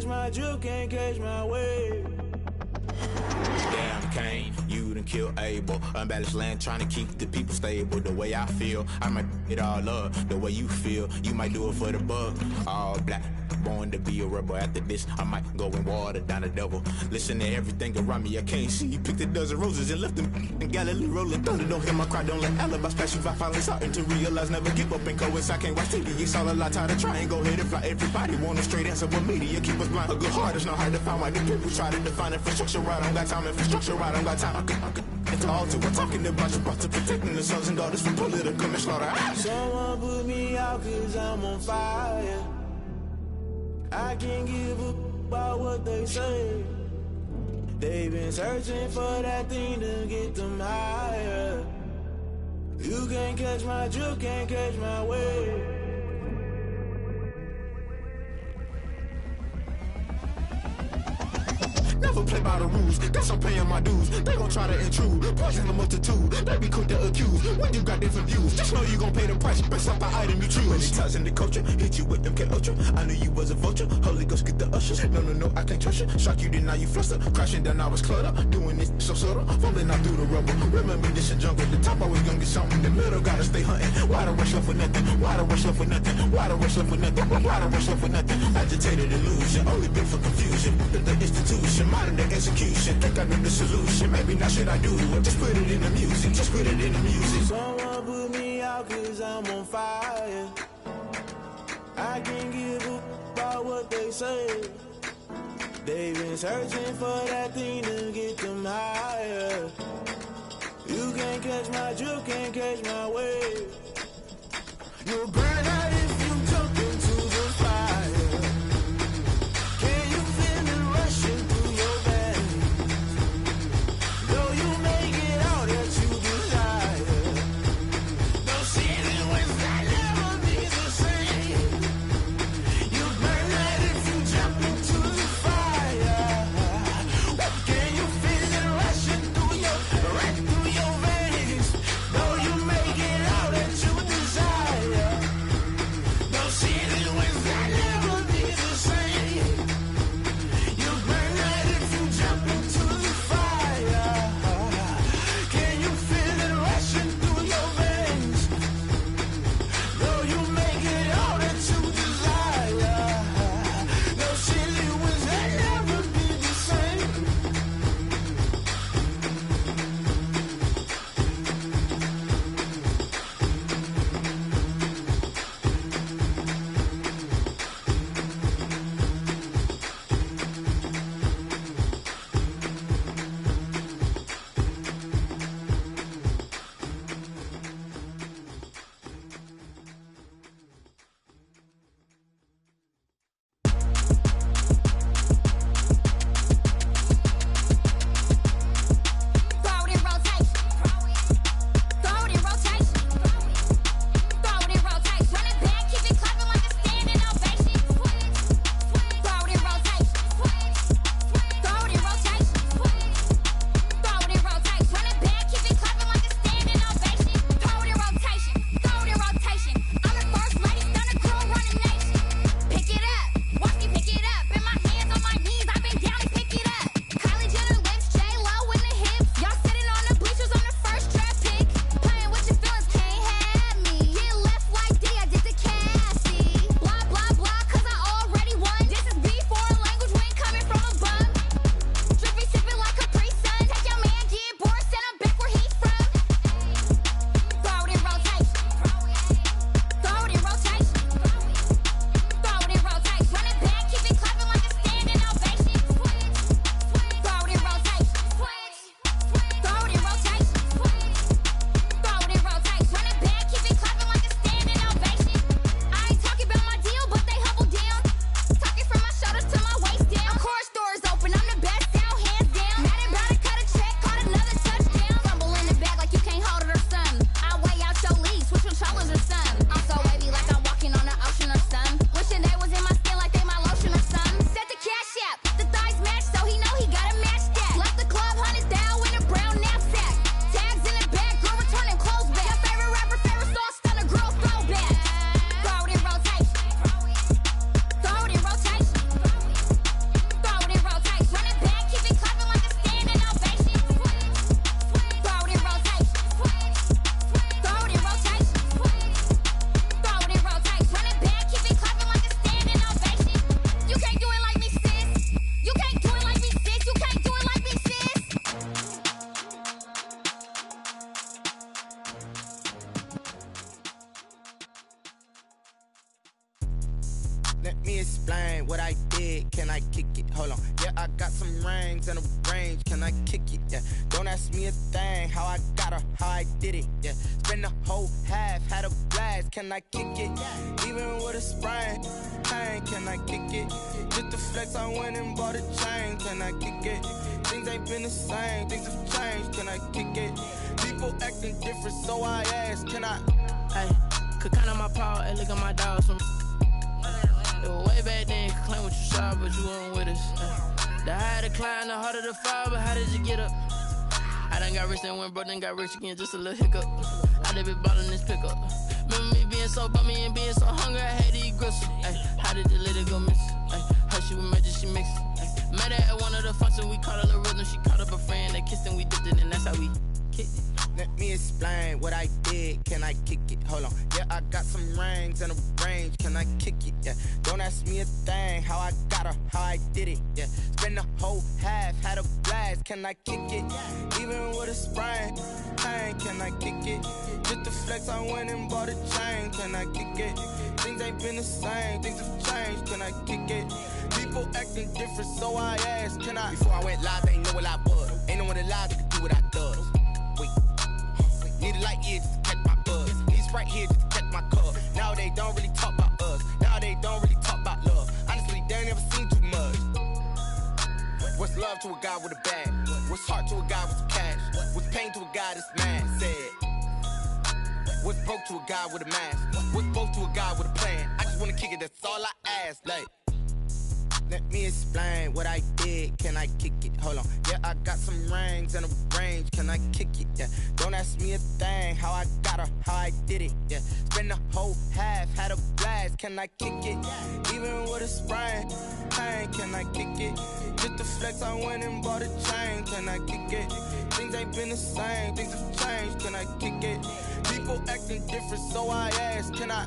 catch my drift, can't catch my wave. Damn, Kane, you done killed Abel. Unbalanced land, trying to keep the people stable. The way I feel, I might it all up. The way you feel, you might do it for the buck. All black, born to be a rebel. After this, I might go and water down the devil. Listen to everything around me, I can't see. You picked a dozen roses and left them in Galilee rolling thunder. Don't hear my cry, don't let alibis pass you by. Finally starting to realize, never give up and coincide. Can't watch TV, it's all a lot. Tired of trying, go ahead and fly. Everybody want a straight answer, but media keep us blind. A good heart is not hard to find. Why the people try to define infrastructure right? I don't got time, infrastructure right, I don't got time. I could it's all to we're talking about you, about to protecting the sons and daughters from political and slaughter. Someone put me out cause I'm on fire. I can't give up about what they say. They've been searching for that thing to get them higher. You can't catch my drift, can't catch my wave. Never play by the rules, that's I'm paying my dues. They gon' try to intrude, poison the multitude. They be quick to accuse, when you got different views. Just know you gon' pay the price, based off the item you choose. Many times in the culture, hit you with them K Ultra. I knew you was a vulture, Holy Ghost get the ushers. No, I can't trust you. Shock you, then now you fluster. Crashing down, I was cluttered. Doing this so subtle, falling out through the rubble. Remember this a jungle, the top always gonna get something. The middle gotta stay hunting. Why the rush left for nothing? Why the rush left for nothing? Why the rush left for nothing? Why the rush left for nothing? Agitated illusion, only built for confusion. The institution, modern day execution. Think I know the solution. Maybe not should I do it? Just put it in the music. Just put it in the music. Someone put me out cause I'm on fire. I can't give up about what they say. They've been searching for that thing to get them higher. You can't catch my drift, can't catch my wave. You'll burn out if you jump into the fire. Can you feel it rushing through your veins? Though you make it all that you desire. No sin when that never be the same. You burn out if you jump into the fire. Can you feel it rushing through your veins? Though you make it all that you desire. did, can I kick it? Hold on, yeah, I got some rings and a range, can I kick it? Yeah, don't ask me a thing, how I got her, how I did it. Yeah, spend the whole half, had a blast, can I kick it? Even with a sprain, pain, can I kick it? Just the flex, I went and bought a chain, can I kick it? Things ain't been the same, things have changed, can I kick it? People acting different, so I ask, can I? Hey, could count on my power, hey, look at my dogs from. Way back then, you could claim what you saw, but you weren't with us. The higher the climb, the harder the fall, but how did you get up? I done got rich and went broke, then got rich again, just a little hiccup. I done been ballin' this pickup. Remember me being so bummy and being so hungry, I had to eat gristle. Ay, how did you let it go miss? Ay, how she was magic, she mixed. Met her at one of the functions, we caught a little rhythm, she caught up a friend, they kissed and we dipped it, and that's how we kicked it. Let me explain what I did, can I kick it? Hold on, yeah, I got some rings and a range, can I kick it? Yeah, don't ask me a thing, how I got her, how I did it. Yeah, spend the whole half, had a blast, can I kick it? Even with a sprain, pain, can I kick it? Just the flex, I went and bought a chain, can I kick it? Things ain't been the same, things have changed, can I kick it? People acting different, so I ask, can I? Before I went live, they ain't know what I was. Ain't no one alive that could do what I does. Wait. Need a light here just to catch my buzz. Need Sprite here just to catch my cup. Now they don't really talk about us. Now they don't really talk about love. Honestly, they ain't never seen too much. What's love to a guy with a bag? What's heart to a guy with some cash? What's pain to a guy that's mad? Said. What's broke to a guy with a mask? What's both to a guy with a plan? I just wanna kick it, that's all I ask. Like, let me explain what I did, can I kick it? Hold on, yeah, I got some rings and a range, can I kick it? Yeah, don't ask me a thing, how I got her, how I did it. Yeah, spend the whole half, had a blast, can I kick it? Even with a sprain, pain, can I kick it? Just the flex, I went and bought a chain, can I kick it? Things ain't been the same, things have changed, can I kick it? People acting different, so I ask, can I?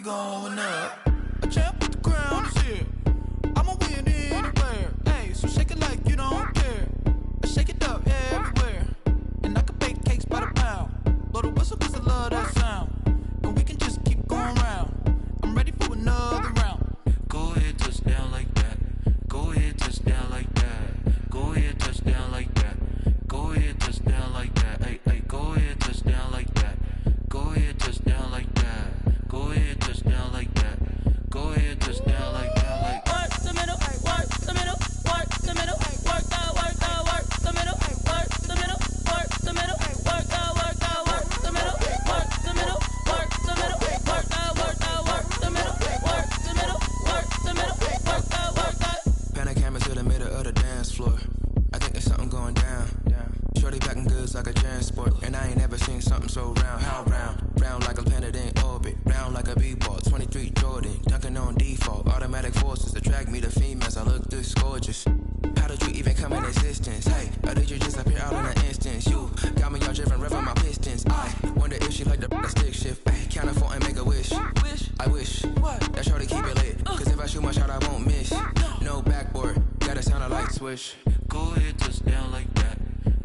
Going up, a champ with the crown is here. I'ma win anywhere. Hey, so shake it like you don't care. Shake it up everywhere. And I can bake cakes by the pound. Blow the whistle cause I love that sound. And we can just keep going round. I'm ready for another round. Go ahead, touch down like that. Go ahead, touch down like that. Go ahead, touch down like that. Go ahead, touch down like that. Hey, hey, go ahead, touch down like that. Go ahead, touch down like that. Go ahead, touch down like that. Go ahead, touch down like that. Like work the middle, work the middle, work the middle, work that, work that, work the middle, work the middle, work the middle, work that, work that, work the middle, work the middle, work the middle, work that, work that, work the middle, work the middle, work the middle, work that, work that. Pan a camera to the middle of the dance floor. I think there's something going down. Shorty packing goods like a transport, and I ain't never seen something so round. How round? Round like a planet in orbit, round like a b-ball. 23 Jordan, dunking on default. Automatic forces attract me to females. I look this gorgeous. How did you even come in existence? Hey, or did you just appear out in an instance? You got me all driven, revving my pistons. I wonder if she like the stick shift. Ay, count a four and make a wish. I wish that shorty keep it lit. Cause if I shoot my shot, I won't miss. No backboard, gotta sound a light switch. Go ahead, touch down like that.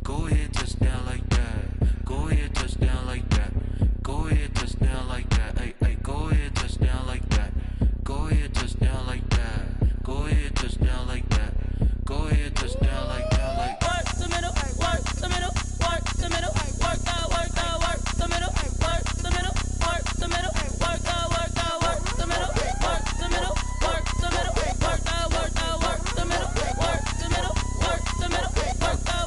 Go ahead, touch down like that. Go ahead, touch down like that. Go ahead, touch down like that. Hey, hey, go ahead, touch down like that. Go ahead, touch down like that. Go ahead, touch down like that. Go ahead, touch down like that. Like work the middle, work the middle, work the middle, work that, work that, work the middle, work the middle, work the middle, work that, work that, work the middle, work the middle, work the middle, work that, work that, work the middle, work the middle, work the middle, work that.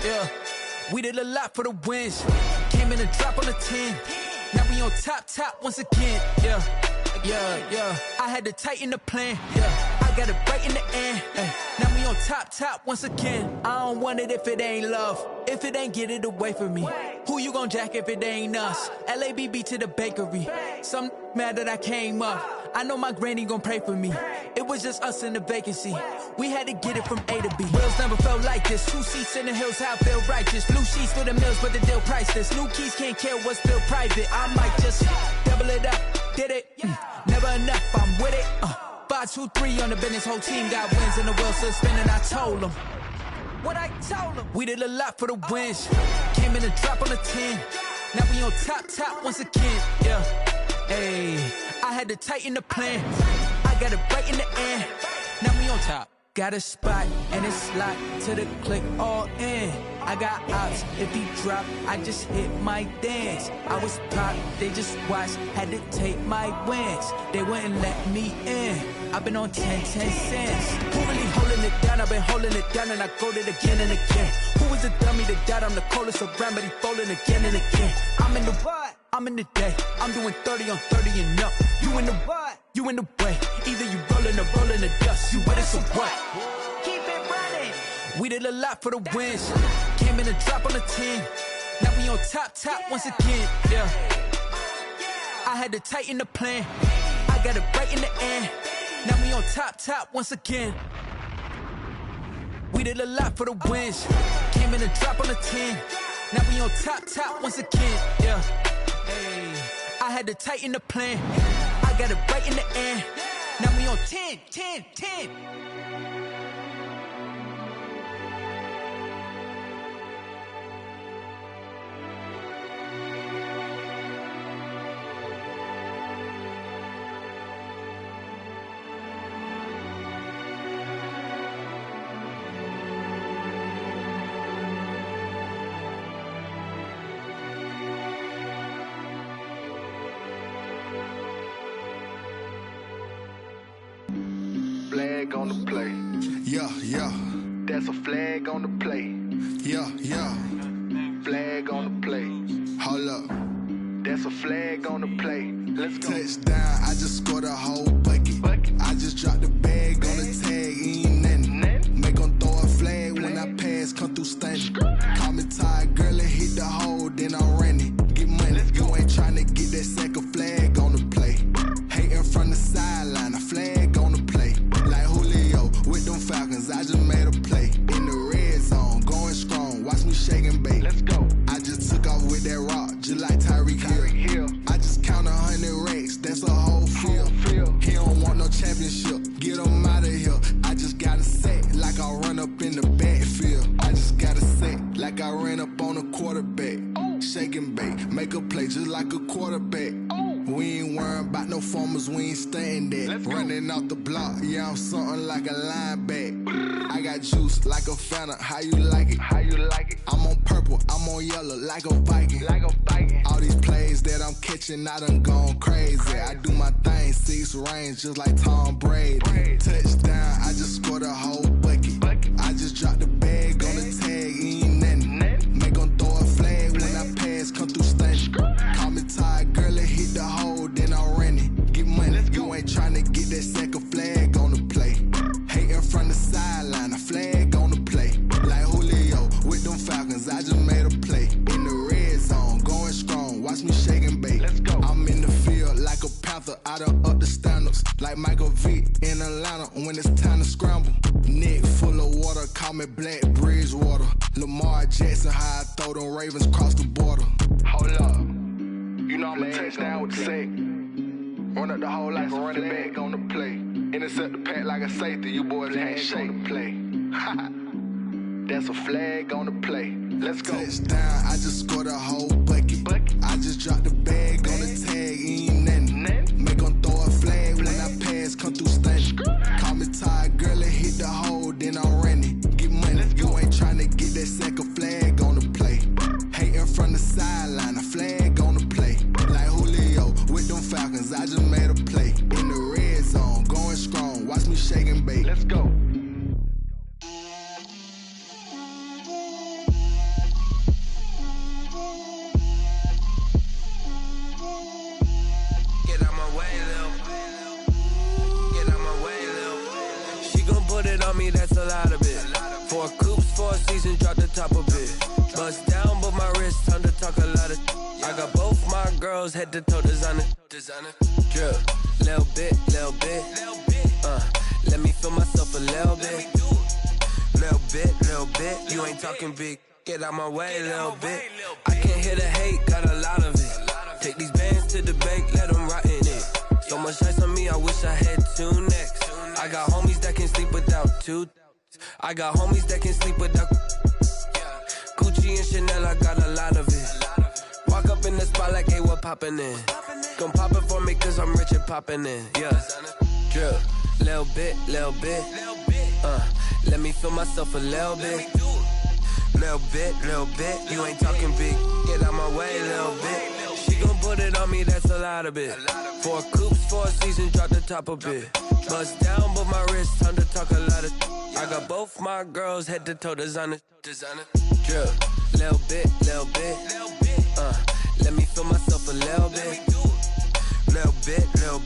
yeah. We did a lot for the wins. Came in a drop on the 10. Now we on top once again, yeah. I had to tighten the plan, yeah. I got it right in the end, now we on top once again. I don't want it if it ain't love. If it ain't, get it away from me. Who you gon' jack if it ain't us? LABB to the bakery. Some mad that I came up. I know my granny gon' pray for me. It was just us in the vacancy. We had to get it from A to B. Wheels never felt like this. 2 seats in the hills, how I feel righteous. Blue sheets for the mills, but the deal priceless. New keys can't care what's still private. I might just double it up. Did it? Never enough, I'm with it. 5, 2, 3 on the business. Whole team got wins and the wheels still spinning. I told them what I told them. We did a lot for the wins. Came in a drop on the 10. Now we on top once again, yeah. Hey, I had to tighten the plan. I got it right in the end. Now we on top. Got a spot and it's locked to the click all in. I got ops, if he drop, I just hit my dance. I was pop, they just watched, had to take my wins. They wouldn't let me in. I've been on 10 cents. Who really holding it down? I've been holding it down and I go it again and again. Who was the dummy that died? I'm the coldest around, but he falling again and again. I'm in the what? I'm in the day. I'm doing 30 on 30 and up. You in the what? You in the way. Either you rolling or rolling the dust. You with us or what? Keep it running. We did a lot for the wins. Came in a drop on the 10. Now we on top once again, yeah. I had to tighten the plan. I got it right in the end. Now we on top once again. We did a lot for the wins. Came in a drop on the 10. Now we on top once again, yeah. Hey, I had to tighten the plan. I got it right in the end. Now we on 10. Flag on the play. Yeah. That's a flag on the play. Yeah. Flag on the play. Hold up. That's a flag on the play. Let's go. Touchdown, I just scored a whole bucket. I just dropped the bag on the tag, ain't nothing. Make 'em throw a flag when I pass, come through stunning. Call me tired, girl, and hit the hole, then I'm running. Get money, you ain't tryna get that second flag on the play. Hating from the sideline, a flag on the play. Like Julio with them Falcons, I just made a play. In the red zone, going strong, watch me shake and bake. Let's go. I just took off with that rock, just like Tyreek Hill. I just count 100 racks, that's a whole field. He don't want no championship, get him out of here. I just got a set, like I run up in the backfield. I just got a set, like I ran up on a quarterback. Shake and bake, make a play just like a quarterback. We ain't worrying about no formers, we ain't staying there. Running off the block, yeah, I'm something like a linebacker. I got juice like a Fanta, how you like it? I'm on purple, I'm on yellow, like a Viking. All these plays that I'm catching, I done gone crazy. I do my thing, 6 range, just like Tom Brady. Touchdown, I just scored a whole bucket. I just dropped the bag on the tag, ain't nothing. Make 'em throw a flag when I pass, come through stunning. Call me tired, girl, and hit the hole, then I'm running. Get money, you ain't tryna get that second flag on the play. Hating from the sideline, a flag on the play. Like Julio with them Falcons, I just made a play. In the red zone, going strong, watch me shake and bake. Let's go. I'm in the field like a Panther, I done up the standards. Like Michael Vick in Atlanta when it's time to scramble. Neck full of water, call me Black Bridgewater. Lamar Jackson, how I throw them Ravens cross the border. Hold up. You know I'm a touchdown with the sack. Run up the hole like a running back on the play. Intercept the pack like a safety. You boys can't shake the play. That's a flag on the play. Let's go. Touchdown, I just scored a whole bucket. I just dropped the bag on the tag, ain't nothing. Make 'em throw a flag when I pass, come through stunning. Call me tired, girl, and hit the hole, then I'm running. Get money, you ain't tryna get that second flag on the play. Hating from the sideline, a flag on the play. Like Julio with them Falcons, I just made a play. In the red zone, going strong, watch me shake and bake. Let's go. on me, that's a lot of it. 4 coops, 4 seasons, drop the top a bit. Bust down, but my wrist, time to talk a lot of. I got both my girls head to toe designer. Drip, little bit. Let me feel myself a little bit. Little bit. You ain't talking big. Get out my way, little bit. I can't hear the hate, got a lot of it. Take these bands to the bank, let them rot in it. So much ice on me, I wish I had 2 necks. I got homies that can sleep without 2. I got homies that can sleep without Gucci and Chanel, I got a lot of it. Walk up in the spot like, hey, what poppin' in? Gon' pop it for me cause I'm rich and poppin' in, yeah. Drip, little bit. Let me feel myself a little bit. Little bit. You ain't talking big. Get out my way, little bit. She gon' put it on me, that's a lot of it. 4 coops, 4 seasons, drop the top a bit. Bust down, but my wrist, time to talk a lot of. I got both my girls head to toe designer. Drip, little bit. Let me feel myself a little bit. Little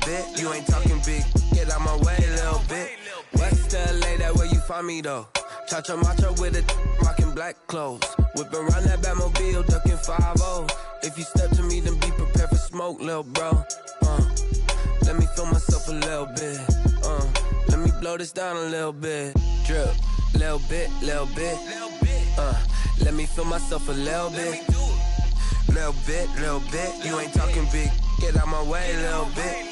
bit. You ain't talking big. Get out my way, little bit. West LA, that where you find me though. Cha-cha matcha with it, rockin' black clothes. Whip around that Batmobile, duckin' 5-0. If you step to me, then be prepared for smoke, lil' bro. Let me feel myself a little bit. Let me blow this down a little bit. Drip, little bit. Let me feel myself a little bit. Little bit. You ain't talking big. Get out my way, little bit.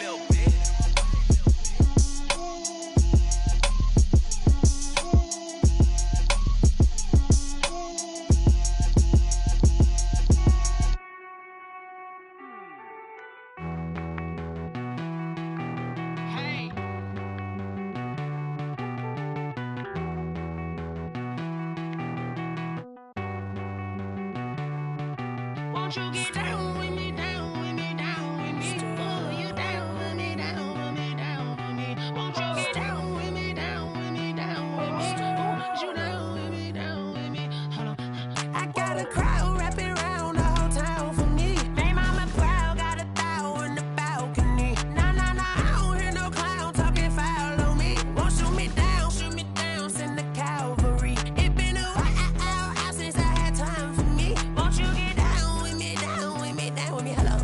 Won't you get down with me, down with me, down with me? Oh, you down with me, down with me, down with me. Won't you get down with me, down with me, down with me? Oh, you down with me, down with me? Hold on. I got a crowd wrapping around the whole town for me. They mama proud, got a thou in the balcony. Nah, I don't hear no clown talking foul on me. Won't shoot me down, send the cavalry. It been a while since I had time for me. Won't you get down with me, down with me, down with me? Hello.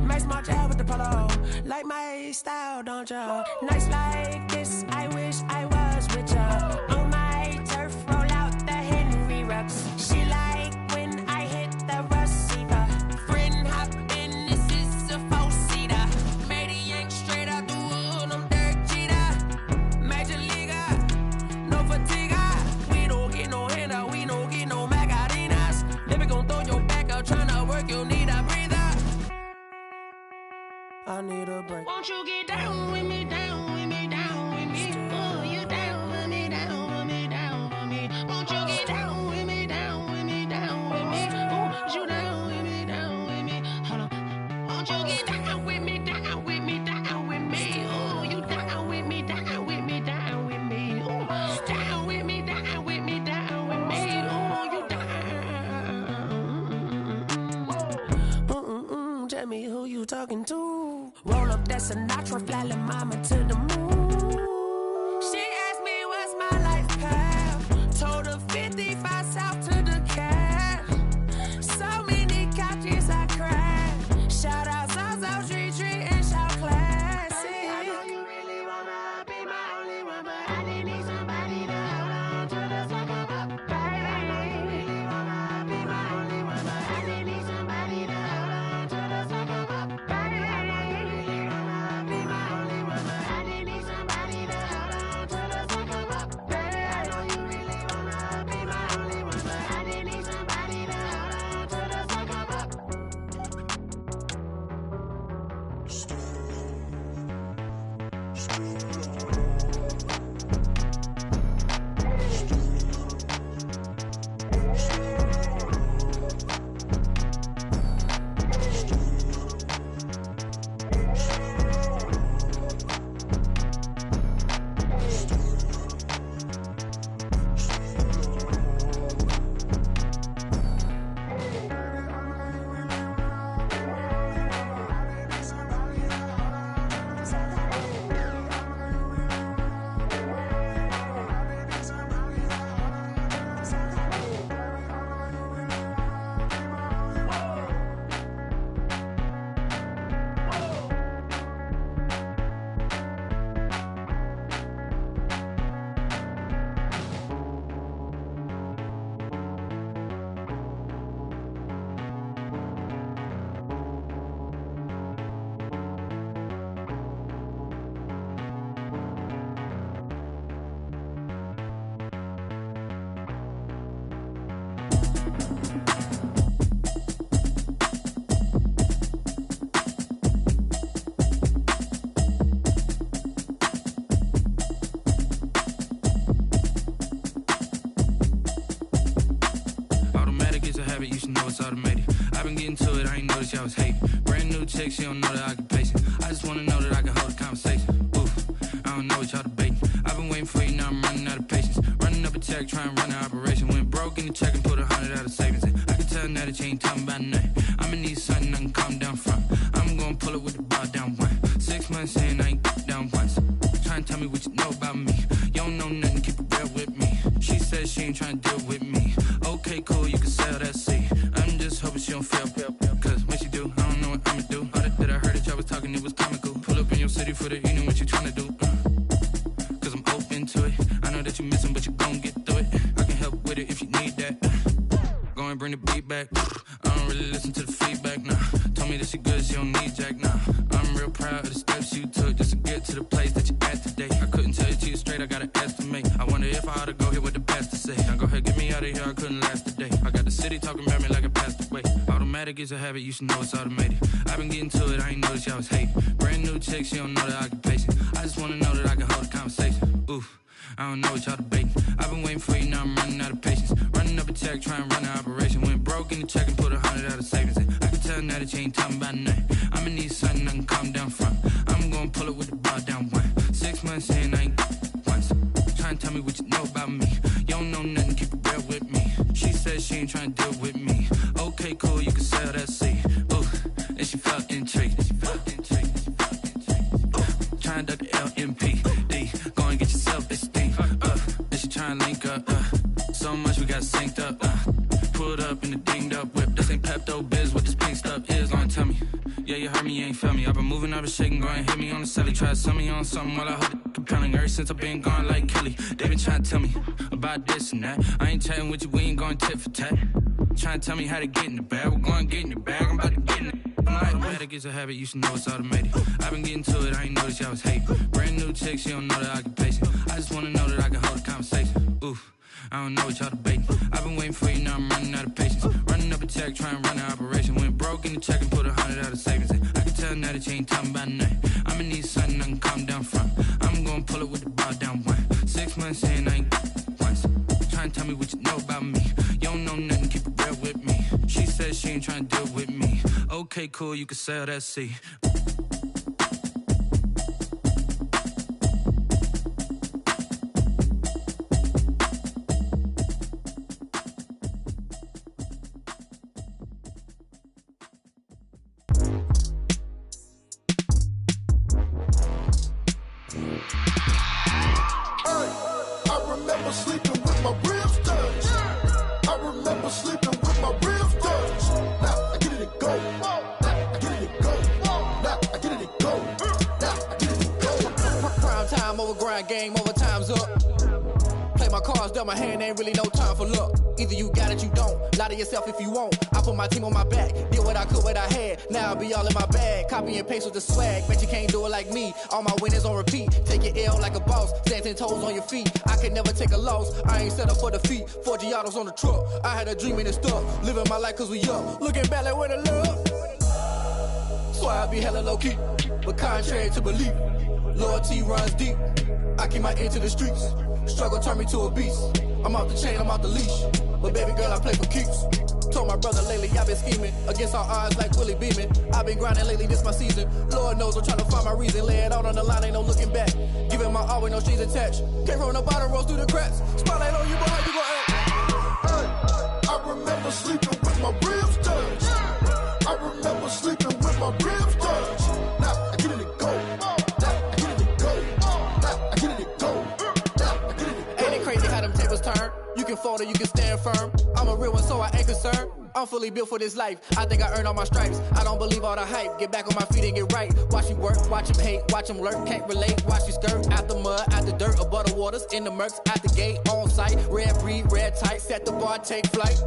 Max my job with the polo. Like my style, don't ya? Nights like this, I wish I was with ya. On my turf, roll out the Henry Rux. She like when I hit the receiver. Friend hop in, this is a 4-seater. Made a yank straight out the wood, I'm Derek Jeter. Major leaguer, no fatigue. We don't get no handout, we don't get no Macarinas. Never gon' throw your back out, tryna work, you need a breather. I need a break. Won't you get down with me, down with me, down with me? Oh, you down with me, down with me, down with me? Won't you get down with me, down with me, down with me? Oh, you down with me, down with me? Hold on. Won't you get down with me, down with me, down with me? Oh, you down with me, down with me, down with me? Oh, down with me, down with me, down with me? Oh, you down. Tell me who you talking to. Roll up that Sinatra, fly la mama to the moon. She asked me what's my life path. Told her 55 south to the cat. So many couches I cried. Shout out South Street and shout classic. I know you really wanna be my only one, but I didn't need somebody to hold on to the second up. Baby, I know you really wanna be my only one, but I didn't need somebody to hold on to the second up. Baby, I know you really wanna be my only one, but I didn't need somebody. it's automated. I've been getting to it, I ain't noticed y'all was hating. Brand new chick, she don't know the occupation. I just wanna know that I can hold a conversation. Oof, I don't know what y'all debating. I've been waiting for you, now I'm running out of patience. Running up a check, trying to run an operation. Went broke in the check and put 100 out of savings in. I can tell now that you ain't talking about nothing. I'ma need something I can calm down from. I'm gonna pull it with the bar down one. 6 months in, I ain't down once. Trying to tell me what you know about me. You don't know nothing, keep it real with me. She says she ain't trying to deal with me. Okay, cool, you can sell that seat. I'm just hoping she don't fail. Cause when she do, I don't know what I'ma do. All that I heard that y'all was talking, it was comical. Pull up in your city for the evening, what you trying to do? Cause I'm open to it. I know that you missing, but you gon' get through it. I can help with it if you need that. Go and bring the beat back. I don't really listen to the feedback, nah. Told me that she good, she don't need jack, nah. I'm real proud of the steps you took just to get to the place that you at today. I couldn't tell you to you straight, I gotta estimate. I wonder if I ought to go here with the best to say. Now go ahead, get me out of here, I couldn't last a day. I got the city talking about me like I passed away. Automatic is a habit, you should know it's automated. I've been getting to it, I ain't noticed y'all was hating. Brand new chick, she don't know the occupation. I just wanna know that I can hold a conversation. Oof, I don't know what y'all debating. I've been waiting for you, now I'm running out of patience. Running up a check, trying to run an operation. Went broke in the check and put 100 out of savings in. I can tell now that you ain't talking about nothing. I'ma need something I can calm down from. I'm gonna pull it with the bar down one. 6 months in, I ain't once. Trying to tell me what you know about me. You don't know nothing, keep it real with me. She says she ain't trying to deal with me. Okay, cool, you can sell that seat. Ooh, and she felt intrigued. Trying to duck the LMPD. Go and get yourself esteem. And she trying to link up. So much we got synced up. Pulled up in the dinged up whip. This ain't Pepto Biz, what this pink stuff is. Gonna tell me. Yeah, you heard me, you ain't felt me. I've been moving, I've been shaking, go and hit me on the celly. Try to sell me on something while I hold it compelling. Ever since I've been gone like Kelly, they been trying to tell me about this and that. I ain't chatting with you, we ain't going tit for tat. Trying to tell me how to get in the bag. We're going to get in the bag, I'm about to get in it. Automatic is a habit, you should know it's automated. I've been getting to it, I ain't noticed y'all was hating. Brand new chick, she don't know the occupation. I just wanna know that I can hold a conversation. Oof, I don't know what y'all debating. I've been waiting for you, now I'm running out of patience. Running up a check, trying to run an operation. Went broke in the check and put 100 out of savings in. I can tell now that you ain't talking about nothing. I'ma need something I can calm down from. I'm gonna pull it with the bar down one. 6 months in, I ain't once. Trying to tell me what you know about me. You don't know nothing, keep it real with me. She says she ain't trying to deal with me. Okay, cool, you can sell that seat. Game over, time's up. Play my cards dealt, my hand ain't really no time for luck. Either you got it, you don't. Lie to yourself if you won't. I put my team on my back, did what I could, what I had. Now I'll be all in my bag. Copy and paste with the swag. Bet you can't do it like me. All my winners on repeat. Take your L like a boss. Stand 10 toes on your feet. I can never take a loss. I ain't set up for defeat. 4 Giottos on the truck. I had a dream and it's stuck. Living my life cause we up. Looking back like where the love. So I be hella low key. But contrary to belief, loyalty runs deep. I keep my ear to the streets. Struggle turn me to a beast. I'm off the chain, I'm off the leash. But baby girl, I play for keeps. Told my brother lately, I've been scheming. Against all odds like Willie Beeman. I've been grinding lately, this my season. Lord knows I'm trying to find my reason. Lay it out on the line, ain't no looking back. Giving my all with no strings attached. Came from the bottom, rose through the cracks. Spotlight on you, boy, how you gon' act? Hey, I remember sleeping with my ribs touched. I remember sleeping with my ribs touched. Now I get it to go. You can fold or you can stand firm. I'm a real one, so I ain't concerned. I'm fully built for this life. I think I earned all my stripes. I don't believe all the hype. Get back on my feet and get right. Watch you work, watch him hate, watch him lurk. Can't relate, watch you skirt. Out the mud, out the dirt, above the waters, in the murks, out the gate, on site. Red breed, red tight, set the bar, take flight.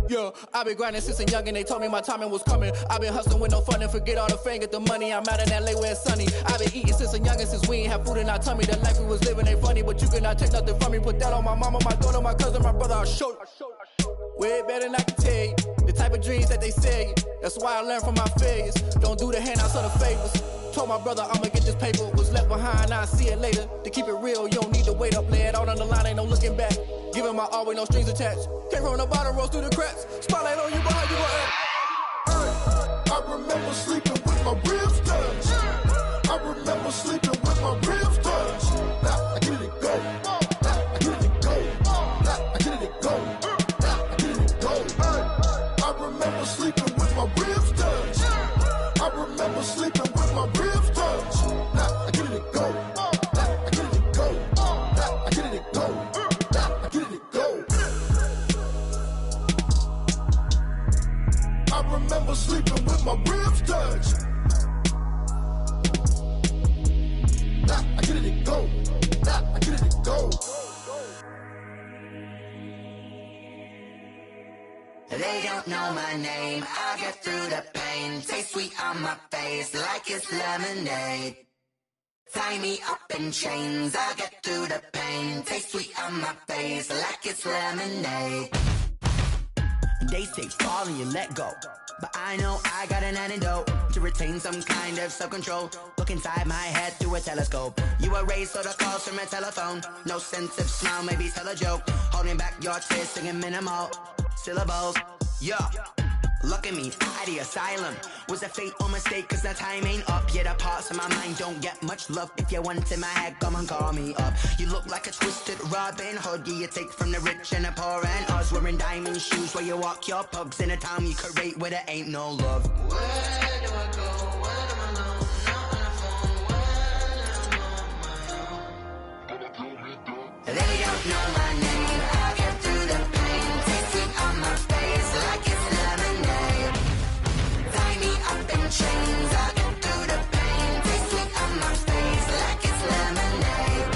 Yeah, I been grinding since a young and they told me my timing was coming. I been hustling with no fun and forget all the fame, get the money. I'm out in LA where it's sunny. I been eating since a young and since we ain't have food in our tummy. The life we was living ain't funny, but you cannot take nothing from me. Put that on my mama, my daughter, my cousin, my brother, I'll show you. Way better than I can tell you. The type of dreams that they sell you. That's why I learned from my failures. Don't do the handouts or the favors. Told my brother I'ma get this paper. Was left behind, I'll see it later. To keep it real, you don't need to wait up. Lay it out on the line, ain't no looking back. Giving on my always no strings attached. Came from the bottom, rose through the cracks. Spotlight on you, but how you gon' act? I remember sleeping with my ribs touched. I remember sleeping with my ribs touched. Now I get it go. Now I get it go. Now I get it go. Now I get it go. I remember sleeping with my ribs touched. I remember sleeping with my ribs touched. Now I get it go. Now I get it go. Now I get it go. Now I get it go. I remember sleeping with my ribs touched. Nah, I get it go. Nah, I get it go. They don't know my name. I get through the pain. Taste sweet on my face like it's lemonade. Tie me up in chains. I get through the pain. Taste sweet on my face like it's lemonade. They say fall and you let go, but I know I got an antidote to retain some kind of self-control. Look inside my head through a telescope. You erase all the calls from a telephone. No sense of smile, maybe tell a joke. Holding back your tears, singing minimal syllables. Yo, look at me, out the asylum. Was a fate or mistake, cause the time ain't up. Yet the parts of my mind don't get much love. If you want in my head, come and call me up. You look like a twisted Robin Hood. You take from the rich and the poor and us. Wearing diamond shoes where you walk your pugs. In a town you create where there ain't no love. Where do I go? Where am I alone? Not on the phone. When I'm on my own. They don't know my name. I get through the pain. Taste sweet on my face like it's lemonade. Tie me up in chains. I get through the pain. Taste sweet on my face like it's lemonade.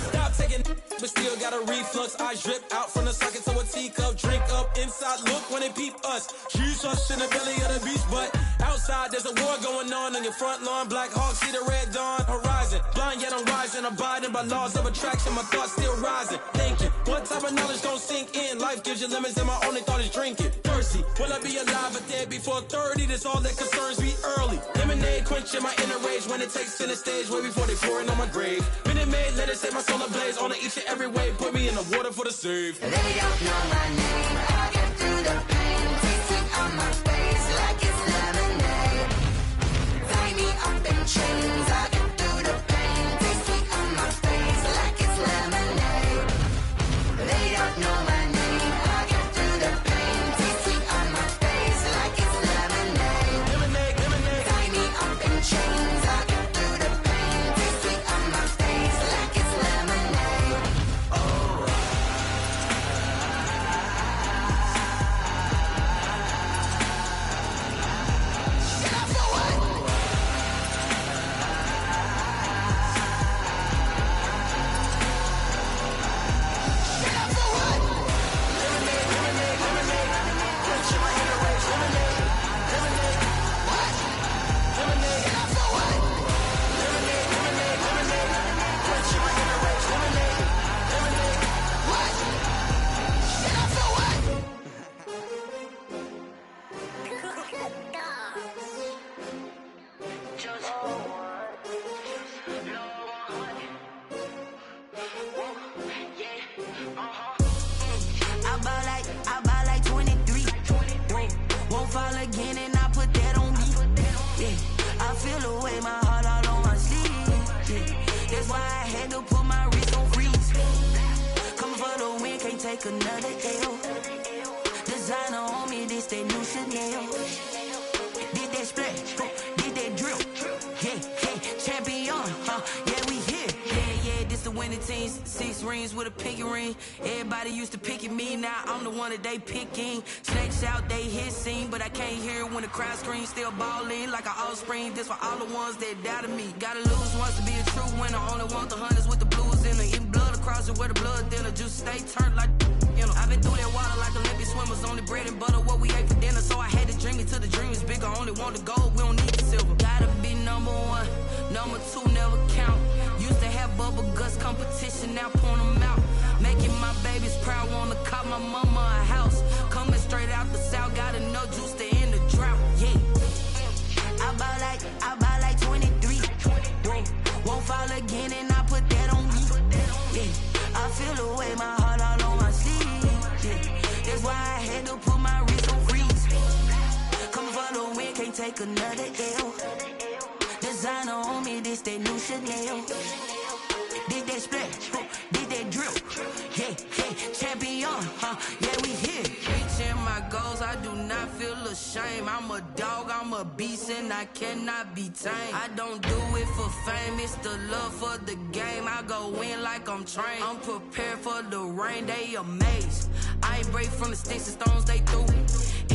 Stop taking, but still got a reflux. I drip out from the socket to a teacup. Drink up inside, look when they peep us. Jesus in the belly of the beast, but outside there's a war going on your front lawn. Black Hawk, see the red dawn horizon. Blind yet I'm rising, abiding by laws of attraction. My thoughts still rising, thinking what type of knowledge don't sink in. Life gives you lemons and my only thought is drinking. Thirsty, will I be alive or dead before 30? That's all that concerns me early. Lemonade quenching my inner rage when it takes center stage way before they pouring on my grave. Minute Maid, let it set my soul ablaze on each and every way. Put me in the water for the save. They don't know my name. I get through the pain. Taste sweet on my face like it's lemonade. Tie me up in chains. I get through the pain. Taste sweet on my face like it's lemonade. They don't know my name. I get through the pain. Taste sweet on my face like it's lemonade. Lemonade, lemonade. Tie me up in chains. I get through the pain. Taste sweet on my face like it's lemonade. Oh. I buy like 23. Won't fall again and I put that on me. Yeah, I feel the way, my heart all on my sleeve. Yeah, that's why I had to put my wrist on freeze. Coming for the win, can't take another L. Designer on me, this that new Chanel. Did that splash, did that drill. Yeah, champion, yeah, we here. Yeah, this the winning teams. 6 rings with a pinky ring. Everybody used to pick at me, now I'm the one that they picking. Snakes out, they hit scene, but I can't hear it when the crowd screams. Still ballin' like an offspring. This for all the ones that doubted me. Gotta lose once to be a true winner. Only want the hunters with the blues in it. Eating blood across it where the blood thinner. Juice stay turned like, you know. I've been through that water like Olympic swimmers. Only bread and butter, what we ate for dinner. So I had to dream it till the dream is bigger. Only want the gold, we don't need the silver. Gotta be number 1, number 2 never count. Used to have bubble guts competition, now point them out. Making my babies proud, wanna call my mama a house. Coming straight out the south, got enough juice to end the drought. Yeah, I buy like 23. Won't fall again and I put that on me. Yeah, I feel the way, my heart all on my take another L. Designer on me, this that new Chanel. Did that splash, did that drill. Yeah, champion, yeah, we here. Reaching my goals, I do not feel ashamed. I'm a dog, I'm a beast, and I cannot be tamed. I don't do it for fame, it's the love for the game. I go in like I'm trained. I'm prepared for the rain, they amazed. I ain't break from the sticks and stones they threw.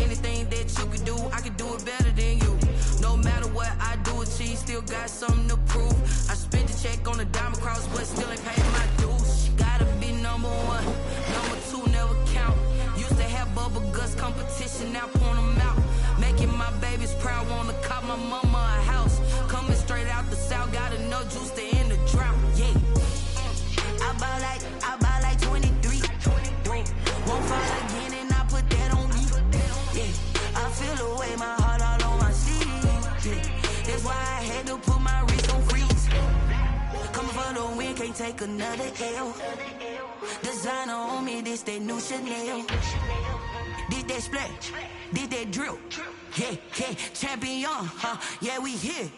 Anything that you can do, I can do it better than you. No matter what I do, achieve, still got something to prove. I spent the check on the diamond cross, but still ain't paid my dues. Gotta be number one, number two never count. Used to have bubble guts competition, now point them out. Making my babies proud, wanna cop my mama a house. Coming straight out the south, got enough juice to end the drought. Yeah, I buy like 23. Won't fall again, and I put that on me. Yeah, I feel the way, my heart all on my sleeve. Yeah, that's why I had to put my wrist on freeze. Coming for the win, can't take another L. Designer on me, this that new Chanel. Did that splash, did that drill. Yeah, champion, yeah, we here.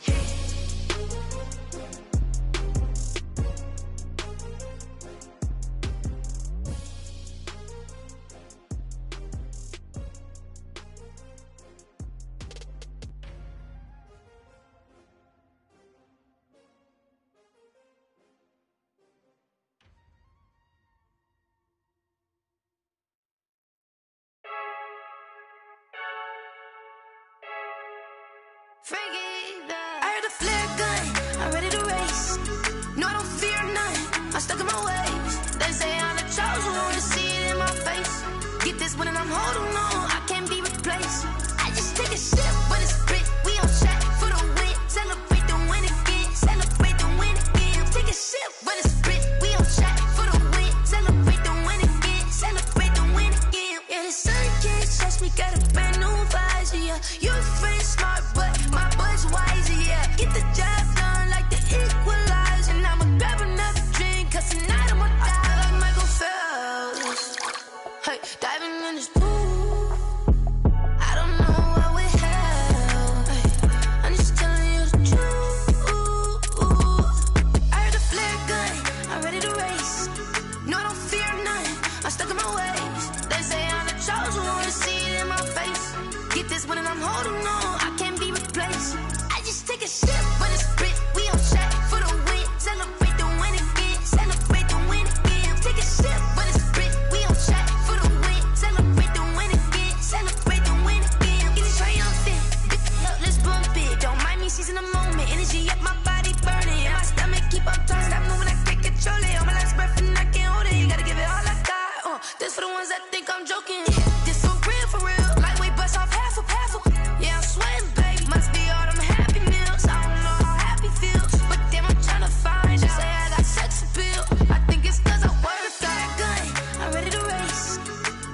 I heard a flare gun, I'm ready to race. No, I don't fear none, I'm stuck in my ways. They say I'm the chosen one, to see it in my face. Get this one and I'm holding on, I can't be replaced. I just take a sip when it's split, we on track for the win. Celebrate the win again, celebrate the win again. Take a sip when it's split, we on track for the win. Celebrate the win again, celebrate the win again. Yeah, the sun can't touch me, got a brand new visor, yeah. You're a friend smart, but my bud's wiser, yeah. Get the job done like the equalizer. And I'ma grab another drink, cause tonight I'ma die like Michael Phelps. Hey, diving in this pool, I don't know what we have. Hey, I'm just telling you the truth. I heard a flare gun, I'm ready to race. No, I don't fear none, I'm stuck in my ways. They say I'm the chosen one, to see it in my face. Get this one and I'm holding on, I can't be replaced. I just take a sip when it's split, we on track for the win. Celebrate the win again, celebrate the win again. Take a sip when it's split, we on track for the win. Celebrate the win again, celebrate the win again. Get it triumphant, look, let's bump it. Don't mind me seizing the moment, energy up my body burning. And my stomach keep on turning, stop moving, I can't control it. On my last breath and I can't hold it, gotta give it all I got. This for the ones that think I'm joking. This for real, lightweight bust off half a. Yeah, I'm sweating, baby. Must be all them happy meals. I don't know how happy feels, but damn, I'm trying to find out. Say I got sex appeal. I think it's cause I wear a flag gun. I'm ready to race.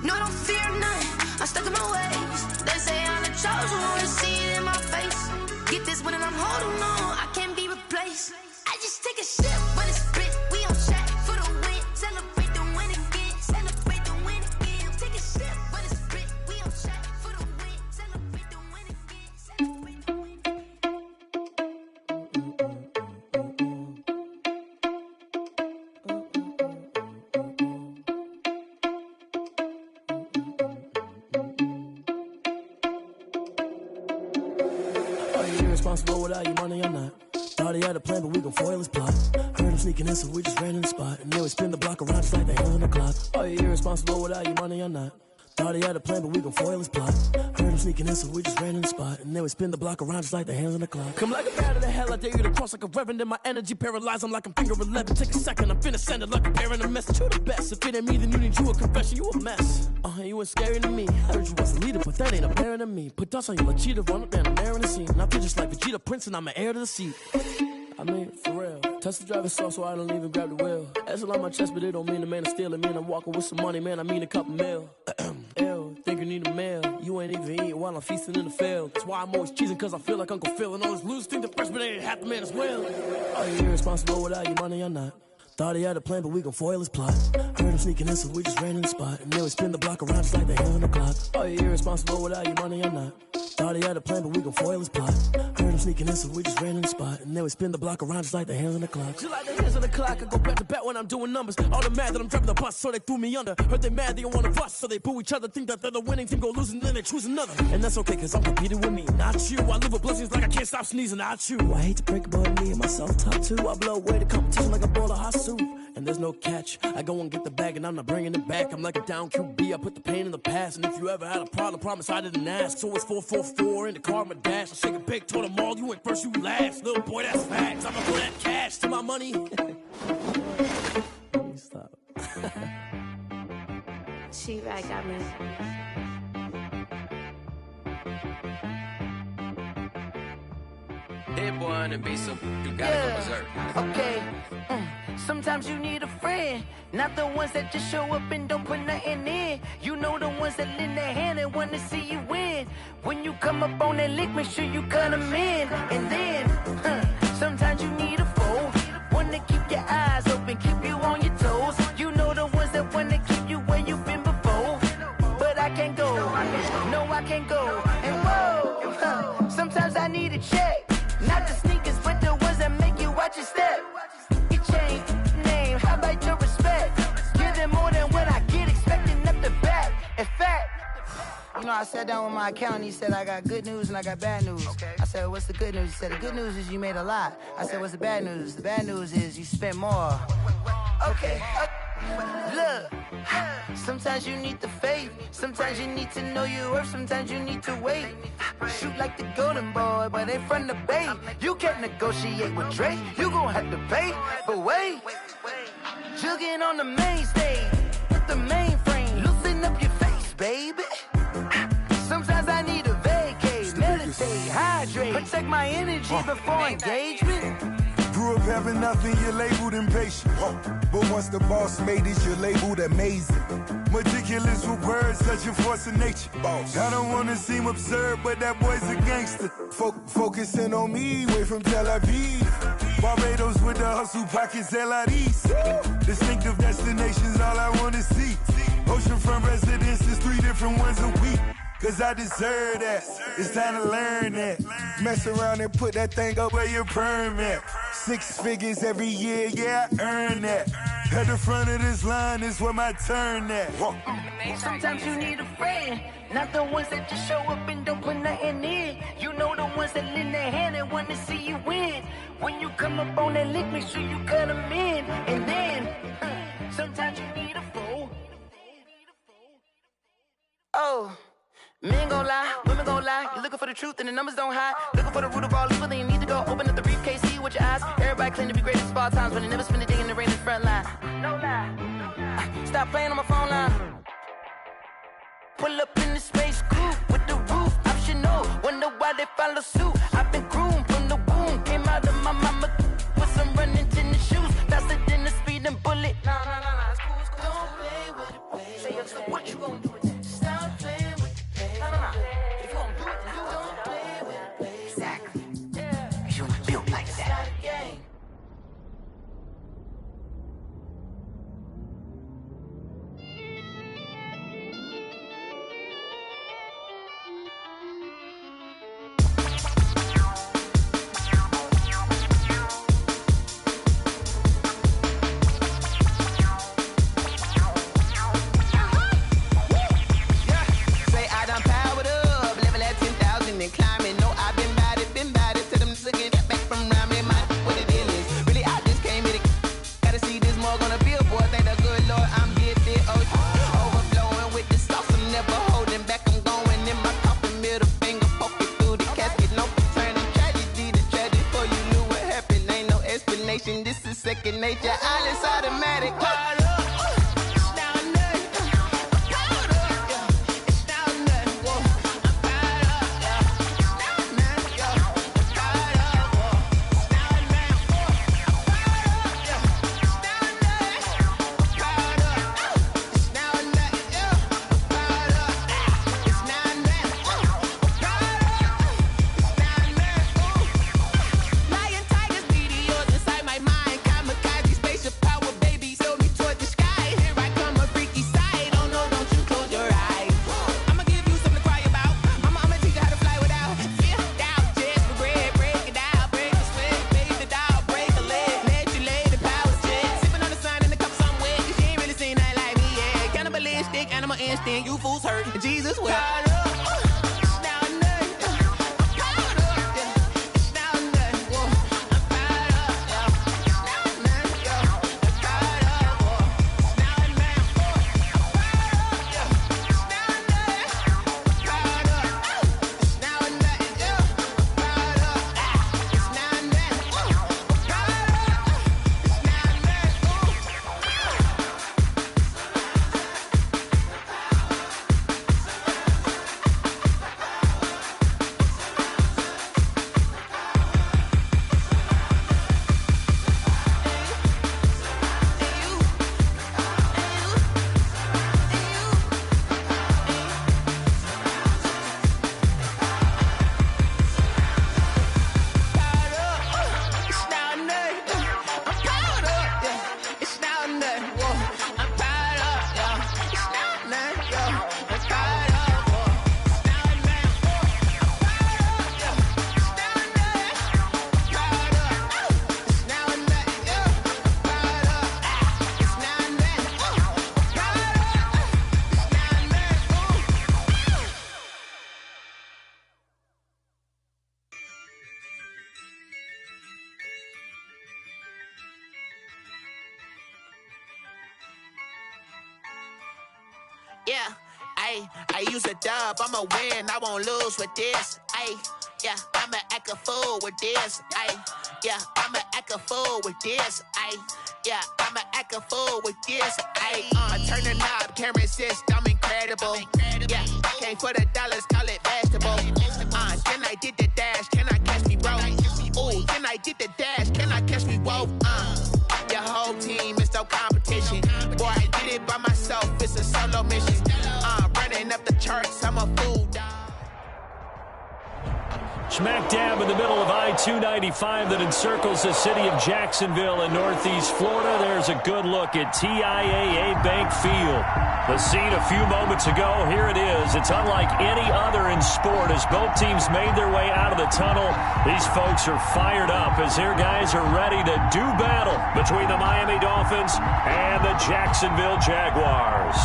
No, I don't fear none, I'm stuck in my ways. They say I'm the chosen one, to see it in my face. Get this one and I'm holding on, I can't be replaced. I just take a sip when it's split, we on track for the win. Celebrate the win again, celebrate the win again. Take a sip when it's split, we on track for the win. Celebrate the win again, celebrate the win again. Are you irresponsible without your money or not? Thought he had a plan, but we gon' foil his plot. Heard him sneaking in, so we just ran in the spot. And then we spin the block around just like the hands on the clock. Are you irresponsible without your money or not? Thought he had a plan, but we gon' foil his plot. Heard him sneaking in, so we just ran in the spot. And then we spin the block around just like the hands on the clock. Come like a bat of the hell, I dare you to cross like a reverend. In my energy paralyzed, I'm like I'm finger 11. Take a second, I'm finna send it like a parent a message. You the best, if it ain't me, then you need you a confession. You a mess, you ain't scary to me. Heard you was a leader, but that ain't apparent to me. Put dust on you like cheetah, run up down, I'm airing the scene. And I feel just like Vegeta Prince, and I'm an heir to the seat. I mean, for real. Touch the driver's soft, so I don't even grab the wheel. That's on my chest, but it don't mean the man is stealing. Man, I'm walking with some money, man, I mean a couple mil. Ew, think you need a meal. You ain't even eating while I'm feasting in the field. That's why I'm always cheesing, cause I feel like Uncle Phil. And all this lose think the freshman ain't half the man as well. Are you irresponsible without your money or not? Thought he had a plan, but we gon' foil his plot. Heard him sneaking in, so we just ran in the spot. And then we spin the block around just like the hands on the clock. Are you irresponsible without your money or not? Thought he had a plan, but we gon' foil his plot. Heard him sneaking in, so we just ran in the spot. And then we spin the block around just like the hands on the clock. Just like the hands on the clock, I go back to back when I'm doing numbers. All the mad that I'm driving the bus, so they threw me under. Heard they mad, they don't wanna bust, so they boo each other. Think that they're the winning team, go losing, then they choose another. And that's okay, cause I'm competing with me, not you. I live with blessings like I can't stop sneezing, not you. I hate to break it, but me and myself top two. I blow away the competition like a bowl of hot soup. And there's no catch. I go and get the bag and I'm not bringing it back. I'm like a down QB, I put the pain in the past. And if you ever had a problem, promise I didn't ask. So it's 444 in the car, my dash. I shake a big, told them all, you went first, you last. Little boy, that's facts. I'ma put that cash to my money. Stop. She-Rag got me. That boy on the beat, so you gotta go berserk. Okay. Sometimes you need a friend, not the ones that just show up and don't put nothing in. You know the ones that lend their hand and want to see you win. When you come up on that lick, make sure you cut them in. And then, sometimes you need a foe, one to keep your eyes open, keep you on your toes. You know the ones that want to keep you where you've been before. But I can't go, no I can't go. And whoa, sometimes I need a check. Not the sneakers, but the ones that make you watch your step. You change name, how about your respect? Give them more than what I get, expecting up the back. In fact, you know, I sat down with my accountant, he said I got good news and I got bad news. I said, what's the good news? He said, the good news is you made a lot. I said, what's the bad news? The bad news is you spent more. Okay. Look, sometimes you need the faith, sometimes you need to know your worth, sometimes you need to wait. Shoot like the golden boy, but they from the bay. You can't negotiate with Drake, you gon' have to pay. But wait, jugging on the main stage, with the mainframe, loosen up your face, baby. Sometimes I need a vacate, meditate, hydrate, protect my energy before engagement. Grew up having nothing, you're labeled impatient. But once the boss made it, you're labeled amazing. Meticulous with words, such a force of nature. I don't wanna seem absurd, but that boy's a gangster. Focusing on me, way from Tel Aviv. Barbados with the hustle pockets, LIDs. Distinctive destinations, all I wanna see. Oceanfront residences, 3 different ones a week. Cause I deserve that, it's time to learn that. Mess around and put that thing up where your perm at. 6 figures every year, yeah, I earn that. At the front of this line is where my turn at. Sometimes you need a friend, not the ones that just show up and don't put nothing in. You know the ones that lend their hand and want to see you win. When you come up on that lick, make sure you cut them in. And then, sometimes you need a foe. Oh. Men gon' lie, women gon' lie. You're looking for the truth and the numbers don't hide. Looking for the root of all evil, then you need to go open up the briefcase, see with your eyes. Everybody claim to be great at all times, but they never spend a day in the rain in the front line. No lie. Stop playing on my phone line. Pull up in the space coupe with the roof optional. Wonder why they follow suit. I've been groomed from the womb. Came out of my mama with some running tennis shoes. Faster than the speeding bullet. No, it's cool, it's cool. Don't play with it, baby. Say, what you gon' do with it? Stop playing with it. No. If you don't do it, then you don't play with it, baby. Exactly. Yeah. You built like that. This is second nature, all is automatic. Lion, tigers, meteors inside my mind. Kamikaze, spaceship power, baby, sold me towards big animal instinct, you fools hurt. Jesus wept. Yeah, I use a dub, I'ma win, I won't lose with this. Yeah, I'ma act a fool with this. Yeah, I'ma act a fool with this. Yeah, I'ma act a fool with this. Turn the knob, can't resist, I'm incredible. Yeah, came for the dollars, call it vegetable. Then I did the dash, can I catch me, bro? Ooh, then I did the dash, can I catch me, whoa? Your whole team is no competition. Boy, I did it by myself, it's a solo mission. Running up the charts, I'm a fool, dog. Smack dab in the middle of I-295 that encircles the city of Jacksonville in northeast Florida. There's a good look at TIAA Bank Field. The scene a few moments ago, here it is. It's unlike any other in sport as both teams made their way out of the tunnel. These folks are fired up as their guys are ready to do battle between the Miami Dolphins and the Jacksonville Jaguars.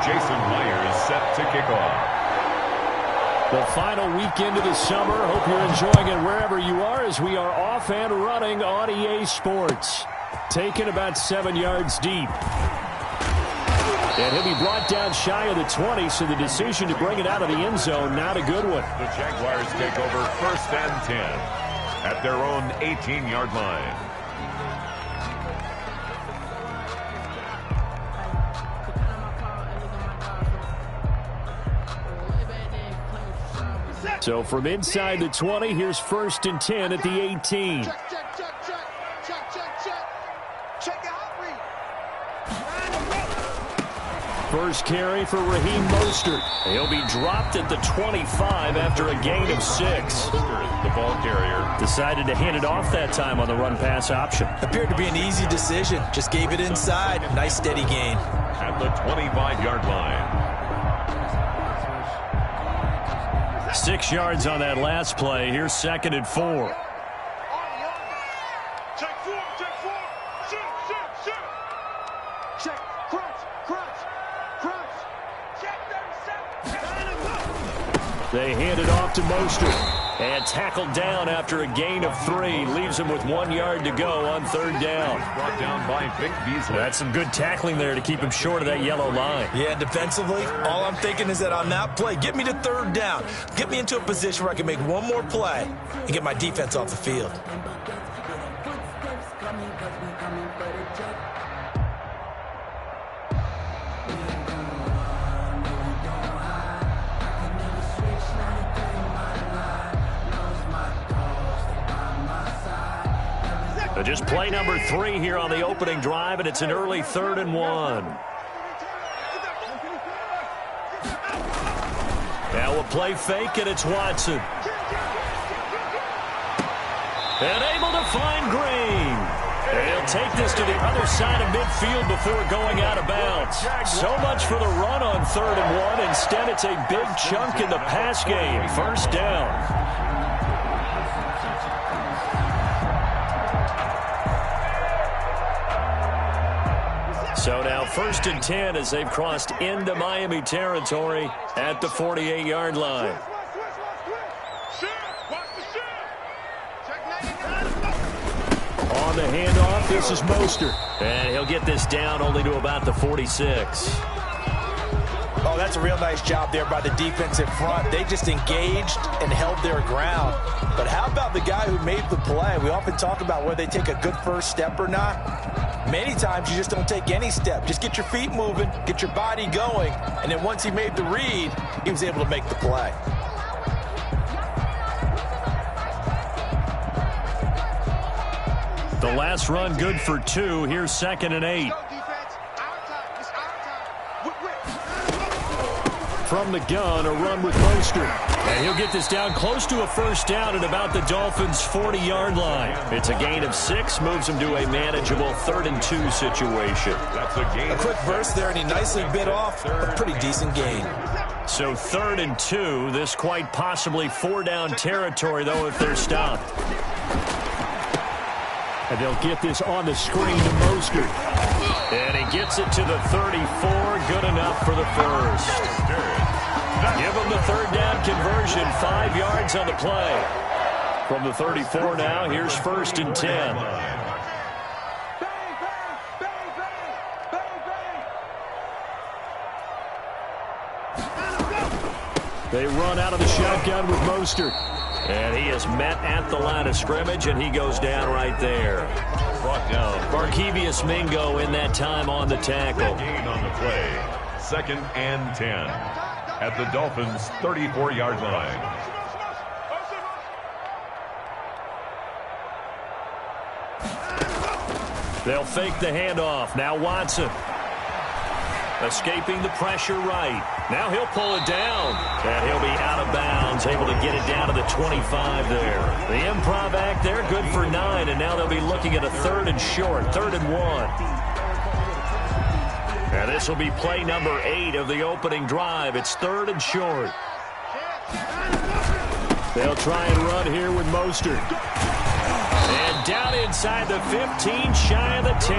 Jason Myers set to kick off. The final weekend of the summer. Hope you're enjoying it wherever you are as we are off and running on EA Sports. Taken about 7 yards deep. And he'll be brought down shy of the 20, so the decision to bring it out of the end zone, not a good one. The Jaguars take over 1st and 10 at their own 18-yard line. So from inside the 20, here's 1st and 10 at the 18. First carry for Raheem Mostert. He'll be dropped at the 25 after a gain of 6. The ball carrier decided to hand it off that time on the run-pass option. Appeared to be an easy decision. Just gave it inside. Nice steady gain. At the 25-yard line. 6 yards on that last play. Here's 2nd and 4. They hand it off to Mostert. And tackled down after a gain of 3. Leaves him with 1 yard to go on 3rd down. Brought down by Vic Beasley. That's some good tackling there to keep him short of that yellow line. Yeah, defensively, all I'm thinking is that on that play, get me to 3rd down. Get me into a position where I can make one more play and get my defense off the field. Just play number 3 here on the opening drive, and it's an early 3rd and 1. Now a play fake, and it's Watson. And able to find Green. And he'll take this to the other side of midfield before going out of bounds. So much for the run on 3rd and 1. Instead, it's a big chunk in the pass game. 1st down. So now 1st and 10 as they've crossed into Miami territory at the 48-yard line. On the handoff, this is Mostert. And he'll get this down only to about the 46. Oh, that's a real nice job there by the defensive front. They just engaged and held their ground. But how about the guy who made the play? We often talk about whether they take a good first step or not. Many times you just don't take any step. Just get your feet moving, get your body going, and then once he made the read, he was able to make the play. The last run good for 2. Here's 2nd and 8. From the gun, a run with Mostert. And he'll get this down close to a first down at about the Dolphins' 40-yard line. It's a gain of 6, moves him to a manageable 3rd and 2 situation. That's a quick burst there, and he nicely bit off a pretty decent gain. So 3rd and 2, this quite possibly 4-down territory, though, if they're stopped. And they'll get this on the screen to Mostert. And he gets it to the 34, good enough for the first. Give him the 3rd down conversion, 5 yards on the play. From the 34 now, here's 1st and 10. They run out of the shotgun with Mostert. And he is met at the line of scrimmage, and he goes down right there. Brought down. Barkevius Mingo in that time on the tackle. Gain on the play. 2nd and 10 at the Dolphins' 34-yard line. They'll fake the handoff. Now Watson. Escaping the pressure right. Now he'll pull it down. And he'll be out of bounds, able to get it down to the 25 there. The improv act there, good for 9. And now they'll be looking at a 3rd and short, 3rd and 1. And this will be play number 8 of the opening drive. It's 3rd and short. They'll try and run here with Mostert. And down inside the 15, shy of the 10.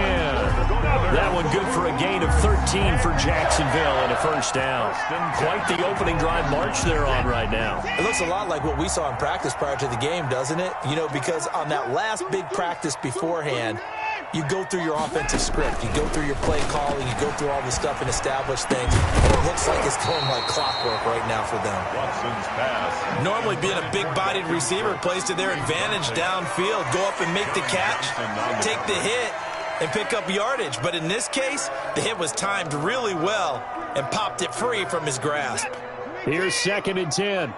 That one good for a gain of 13 for Jacksonville and a first down. Quite the opening drive march they're on right now. It looks a lot like what we saw in practice prior to the game, doesn't it? You know, because on that last big practice beforehand, you go through your offensive script. You go through your play calling. You go through all the stuff and establish things. And it looks like it's going like clockwork right now for them. Watson's pass. Normally being a big-bodied receiver plays to their advantage downfield. Go up and make the catch, take the hit, and pick up yardage. But in this case, the hit was timed really well and popped it free from his grasp. Here's 2nd and 10.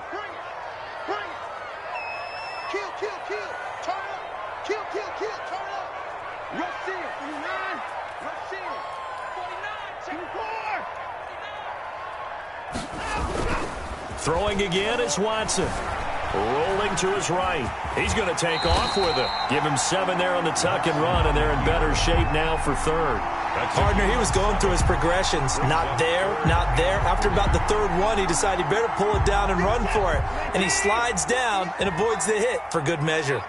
Throwing again is Watson. Rolling to his right. He's going to take off with it. Give him 7 there on the tuck and run, and they're in better shape now for 3rd. Partner, he was going through his progressions. Not there, not there. After about the 3rd one, he decided he better pull it down and run for it. And he slides down and avoids the hit for good measure.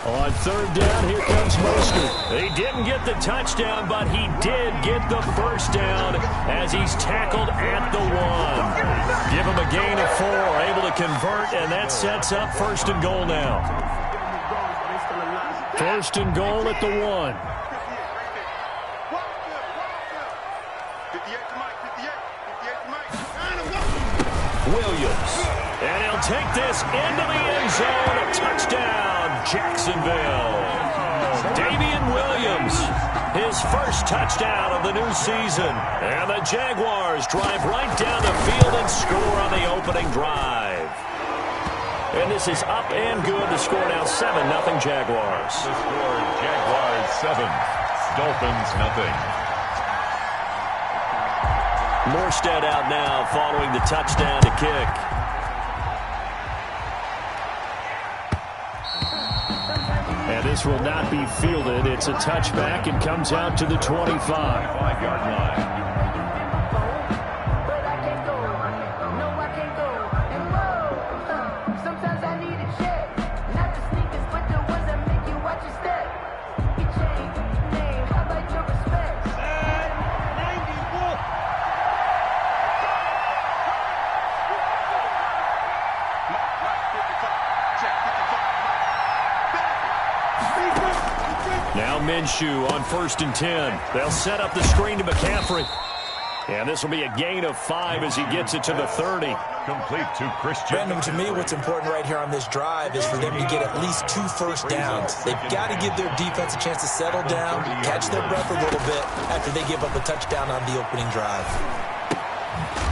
On 3rd down, here comes Mostert. He didn't get the touchdown, but he did get the first down as he's tackled at the 1. Give him a gain of 4, able to convert, and that sets up 1st and goal now. 1st and goal at the 1. Williams. And he'll take this into the end zone. A touchdown, Jacksonville. Damian Williams, his first touchdown of the new season. And the Jaguars drive right down the field and score on the opening drive. And this is up and good to score now 7-0 Jaguars. The score, Jaguars 7, Dolphins 0. Morstead out now following the touchdown to kick. And this will not be fielded. It's a touchback and comes out to the 25. 5-yard line. Sometimes I Now Minshew on 1st and 10. They'll set up the screen to McCaffrey. And this will be a gain of 5 as he gets it to the 30. Complete to Christian. Brandon, to me, what's important right here on this drive is for them to get at least 2 first downs. They've got to give their defense a chance to settle down, catch their breath a little bit after they give up a touchdown on the opening drive.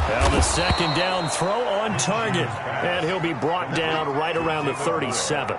Now the 2nd down throw on target. And he'll be brought down right around the 37.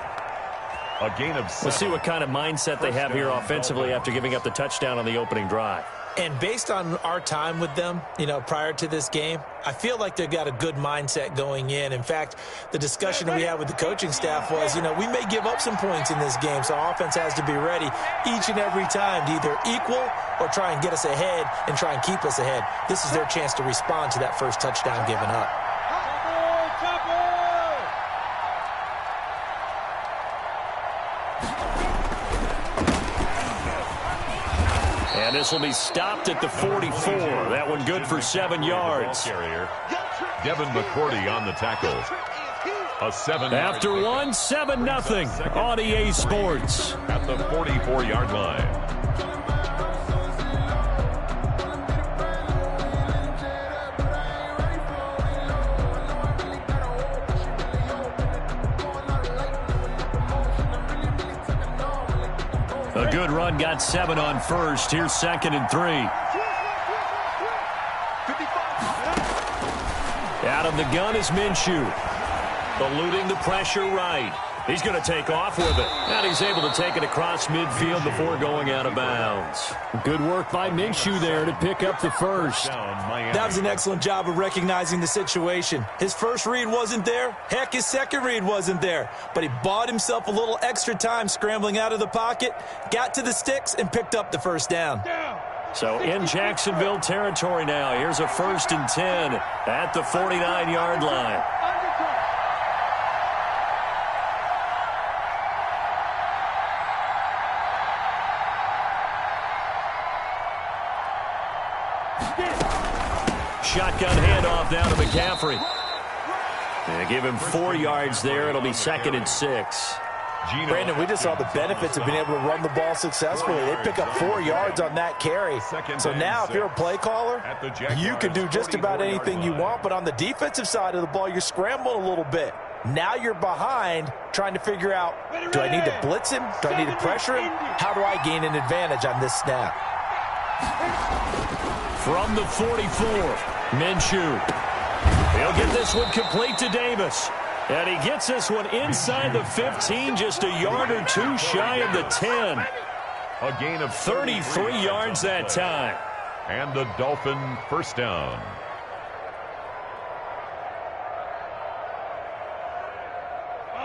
A gain of 7. We'll see what kind of mindset they have here offensively after giving up the touchdown on the opening drive. And based on our time with them, prior to this game, I feel like they've got a good mindset going in. In fact, the discussion we had with the coaching staff was, we may give up some points in this game, so our offense has to be ready each and every time to either equal or try and get us ahead and try and keep us ahead. This is their chance to respond to that first touchdown given up. And this will be stopped at the 44. That one good for 7 yards. Devin McCourty on the tackle. A 7. After 1, 7-0 on EA Sports. At the 44-yard line. A good run, got 7 on 1st. Here's 2nd and 3. Out of the gun is Minshew. Eluding the pressure right. He's going to take off with it. And he's able to take it across midfield before going out of bounds. Good work by Minshew there to pick up the first. That was an excellent job of recognizing the situation. His first read wasn't there. Heck, his second read wasn't there. But he bought himself a little extra time scrambling out of the pocket, got to the sticks, and picked up the first down. So in Jacksonville territory now. Here's a 1st and 10 at the 49-yard line. Shotgun handoff now to McCaffrey. And give him 4 yards there. It'll be 2nd and 6. Brandon, we just saw the benefits of being able to run the ball successfully. They pick up 4 yards on that carry. So now if you're a play caller, you can do just about anything you want. But on the defensive side of the ball, you're scrambling a little bit. Now you're behind trying to figure out, do I need to blitz him? Do I need to pressure him? How do I gain an advantage on this snap? From the 44, Minshew. He'll get this one complete to Davis. And he gets this one inside the 15, just a yard or 2 shy of the 10. A gain of 33 yards that time. And the Dolphin first down.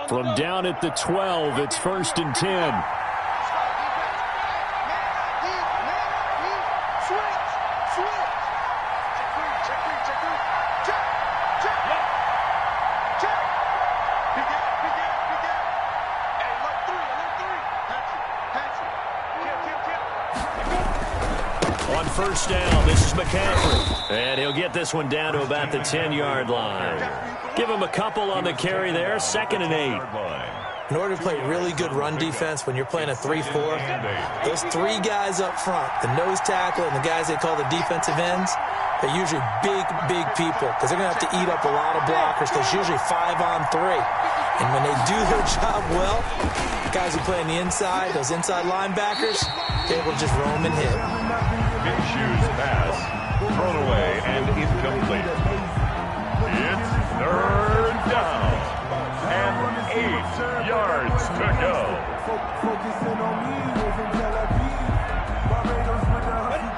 From down at the 12, it's 1st and 10. First down, this is McCaffrey. And he'll get this one down to about the 10-yard line. Give him a couple on the carry there, 2nd and 8. In order to play really good run defense when you're playing a 3-4, those 3 guys up front, the nose tackle and the guys they call the defensive ends, they're usually big people because they're going to have to eat up a lot of blockers. There's usually 5 on 3. And when they do their job well, guys who play on the inside, those inside linebackers, they're able to just roam and hit. Minshew's pass thrown away and incomplete. It's 3rd down and 8 yards to go.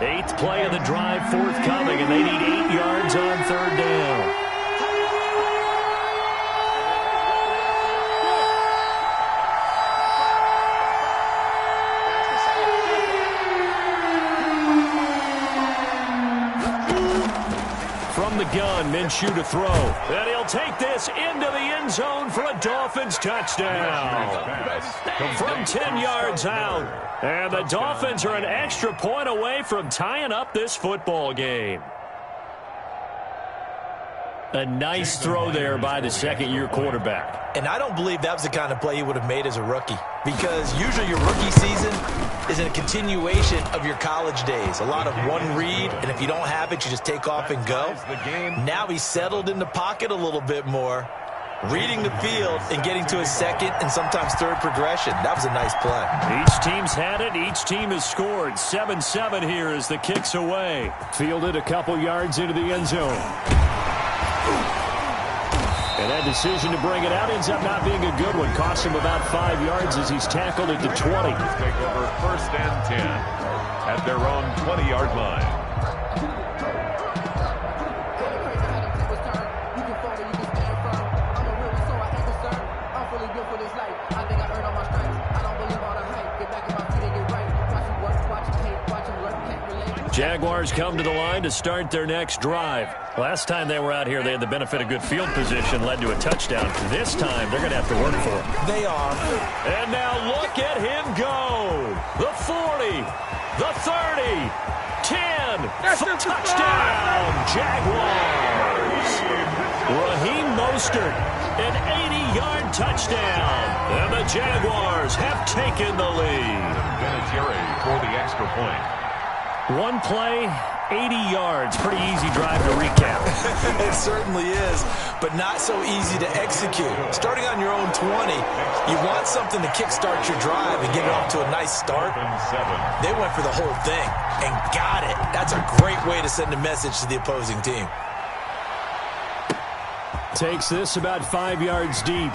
8th play of the drive forthcoming, and they need 8 yards on 3rd down. The gun, Minshew to throw. And he'll take this into the end zone for a Dolphins touchdown. From 10 yards out. And the Dolphins are an extra point away from tying up this football game. A nice throw there by the second-year quarterback. And I don't believe that was the kind of play he would have made as a rookie, because usually your rookie season is a continuation of your college days. A lot of one read, and if you don't have it, you just take off and go. Now he's settled in the pocket a little bit more, reading the field and getting to his second and sometimes third progression. That was a nice play. Each team's had it. Each team has scored. 7-7 here as the kick's away. Fielded a couple yards into the end zone. And that decision to bring it out ends up not being a good one. Cost him about 5 yards as he's tackled at the 20. Take over 1st and 10 at their own 20-yard line. Jaguars come to the line to start their next drive. Last time they were out here, they had the benefit of good field position, led to a touchdown. This time, they're going to have to work for it. They are. And now look at him go. The 40, the 30, 10, touchdown, Jaguars. Raheem Mostert, an 80-yard touchdown. And the Jaguars have taken the lead. Vinatieri for the extra point. One play, 80 yards. Pretty easy drive to recap. It certainly is, but not so easy to execute. Starting on your own 20, you want something to kickstart your drive and get it off to a nice start. They went for the whole thing and got it. That's a great way to send a message to the opposing team. Takes this about 5 yards deep.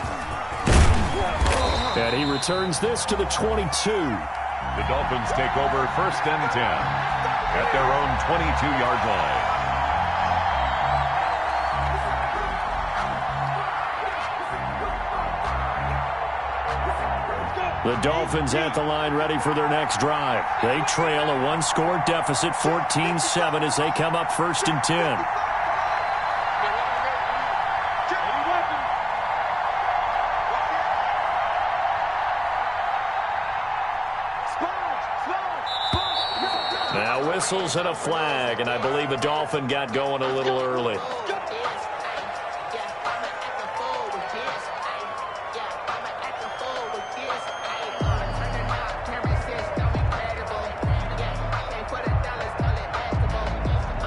And he returns this to the 22. The Dolphins take over 1st and 10 at their own 22-yard line. The Dolphins at the line ready for their next drive. They trail a one-score deficit, 14-7, as they come up 1st and 10. Whistles and a flag, and I believe a Dolphin got going a little early.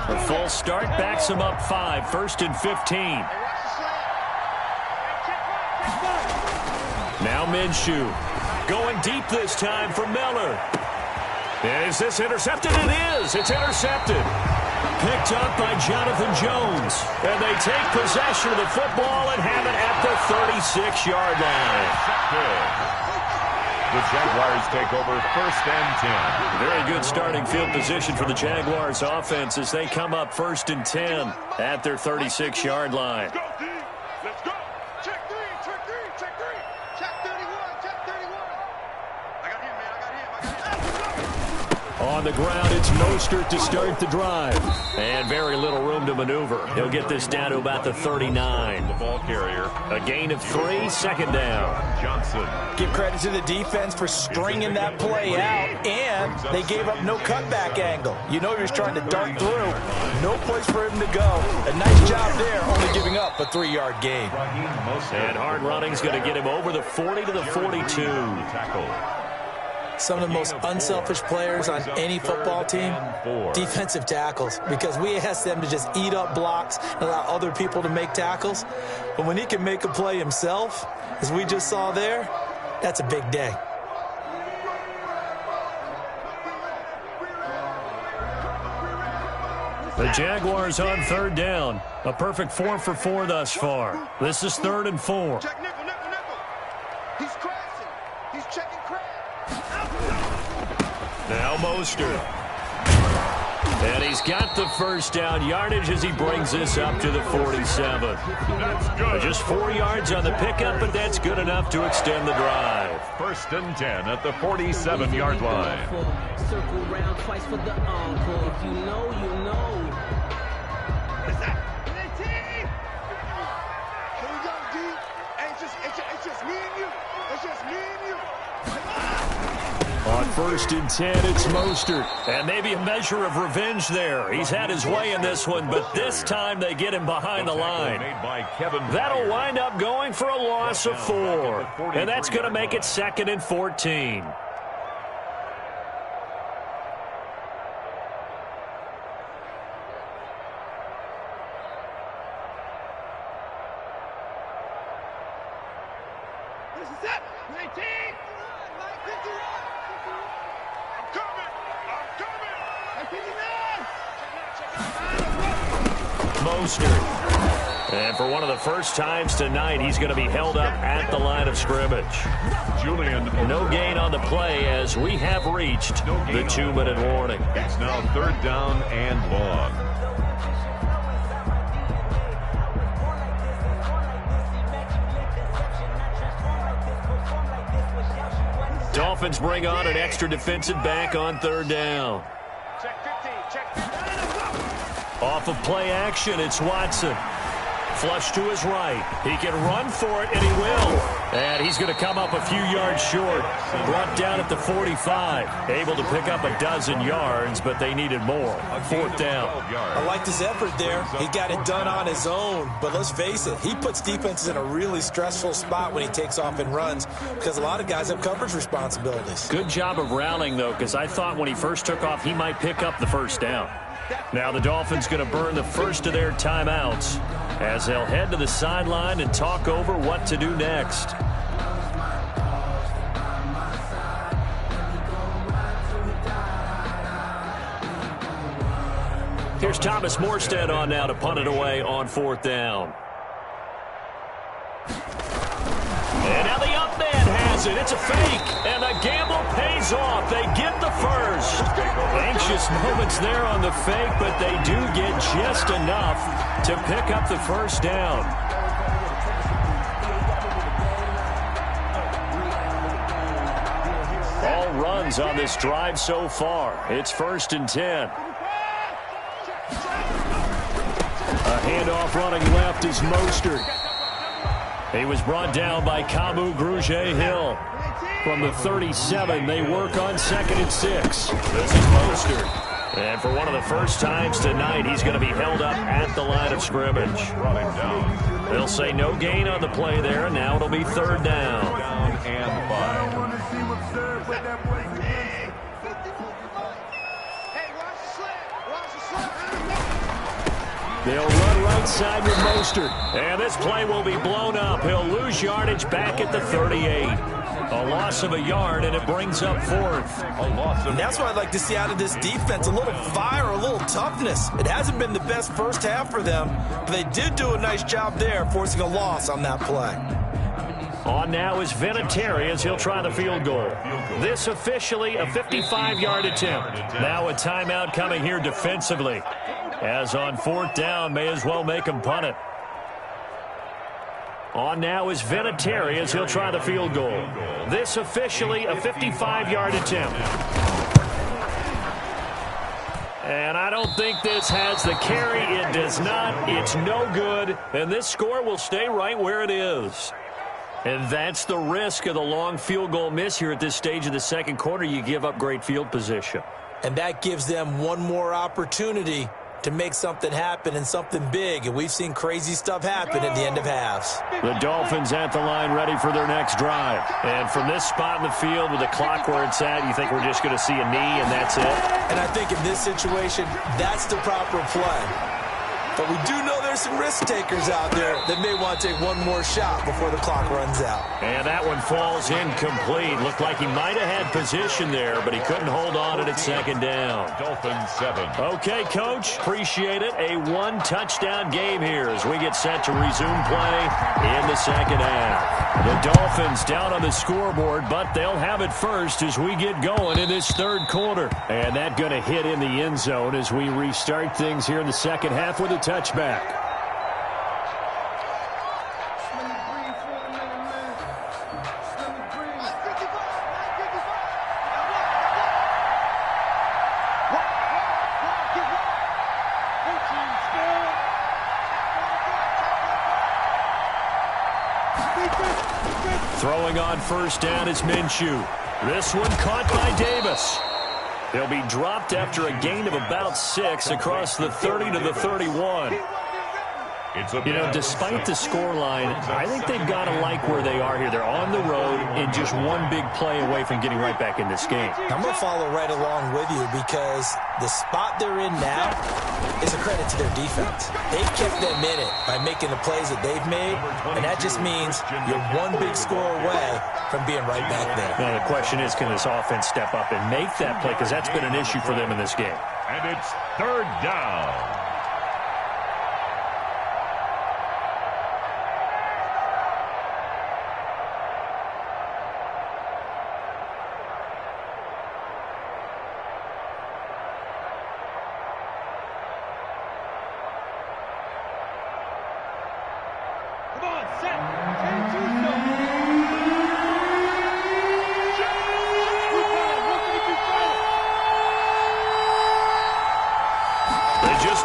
A full start backs him up 5, 1st and 15. Now Minshew going deep this time for Miller. Is this intercepted? It is. It's intercepted. Picked up by Jonathan Jones. And they take possession of the football and have it at the 36-yard line. The Jaguars take over 1st and 10. Very good starting field position for the Jaguars offense as they come up 1st and 10 at their 36-yard line. Let's go. Check 3, check 3, check 3. Check 31, check 31. I got him, man. I got him. On the ground, it's Mostert to start the drive. And very little room to maneuver. He'll get this down to about the 39. The ball carrier. A gain of 3, 2nd down. Johnson. Give credit to the defense for stringing that play out, and they gave up no cutback angle. You know you're trying to dart through. No place for him to go. A nice job there, only giving up a 3-yard gain. And hard running's going to get him over the 40 to the 42. Some of the most unselfish players on any football team, defensive tackles, because we ask them to just eat up blocks and allow other people to make tackles. But when he can make a play himself, as we just saw there, that's a big day. The Jaguars on 3rd down. A perfect 4 for 4 thus far. This is 3rd and 4. Check nickel. He's crashing. He's checking crash. Now Mostert. And he's got the 1st down yardage as he brings this up to the 47. That's good. Just 4 yards on the pickup, but that's good enough to extend the drive. 1st and 10 at the 47-yard line. Circle round twice for the encore. If you know, you know. What's that? Here we go, D. It's just me and you. It's just me and you. On 1st and 10, it's Mostert. And maybe a measure of revenge there. He's had his way in this one, but this time they get him behind the line. That'll wind up going for a loss of 4. And that's going to make it 2nd and 14. And for one of the first times tonight, he's going to be held up at the line of scrimmage. No gain on the play as we have reached the 2-minute warning. It's now 3rd down and long. Dolphins bring on an extra defensive back on 3rd down. Off of play action, it's Watson. Flush to his right. He can run for it, and he will. And he's going to come up a few yards short. Brought down at the 45. Able to pick up a dozen yards, but they needed more. 4th down. I liked his effort there. He got it done on his own. But let's face it, he puts defenses in a really stressful spot when he takes off and runs because a lot of guys have coverage responsibilities. Good job of rallying, though, because I thought when he first took off, he might pick up the 1st down. Now the Dolphins going to burn the first of their timeouts as they'll head to the sideline and talk over what to do next. Here's Thomas Morstead on now to punt it away on 4th down. And now the up man has it. It's a fake. And the gamble pays off. They get the first. Anxious moments there on the fake, but they do get just enough to pick up the 1st down. All runs on this drive so far. It's 1st and 10. A handoff running left is Mostert. He was brought down by Kamu Grugier-Hill. From the 37, they work on 2nd and 6. This is Mostert. And for one of the first times tonight, he's going to be held up at the line of scrimmage. They'll say no gain on the play there, and now it'll be 3rd down. And 5. They'll run right side with Mostert. And this play will be blown up. He'll lose yardage back at the 38. A loss of a yard, and it brings up 4th. And that's what I'd like to see out of this defense. A little fire, a little toughness. It hasn't been the best first half for them, but they did do a nice job there, forcing a loss on that play. On now is Vinatieri as he'll try the field goal. This officially a 55-yard attempt. Now a timeout coming here defensively. As on 4th down, may as well make him punt it. On now is Vinatieri as he'll try the field goal. This officially a 55-yard attempt. And I don't think this has the carry. It does not. It's no good. And this score will stay right where it is. And that's the risk of the long field goal miss here at this stage of the 2nd quarter. You give up great field position. And that gives them one more opportunity to make something happen and something big. And we've seen crazy stuff happen at the end of halves. The Dolphins at the line ready for their next drive. And from this spot in the field with the clock where it's at, you think we're just going to see a knee and that's it? And I think in this situation, that's the proper play. But we do know there's some risk takers out there that may want to take one more shot before the clock runs out. And that one falls incomplete. Looked like he might have had position there, but he couldn't hold on to it at 2nd down. Dolphins 7. Okay, Coach. Appreciate it. A 1-touchdown game here as we get set to resume play in the 2nd half. The Dolphins down on the scoreboard, but they'll have it first as we get going in this 3rd quarter. And that going to hit in the end zone as we restart things here in the 2nd half with a touchback. Throwing on first down is Minshew. This one caught by Davis. They'll be dropped after a gain of about 6 across the 30 to the 31. You know, despite the scoreline, I think they've got to like where they are here. They're on the road and just one big play away from getting right back in this game. I'm going to follow right along with you because the spot they're in now is a credit to their defense. They've kept them in it by making the plays that they've made, and that just means you're one big score away from being right back there. Now, the question is, can this offense step up and make that play? Because that's been an issue for them in this game. And it's third down.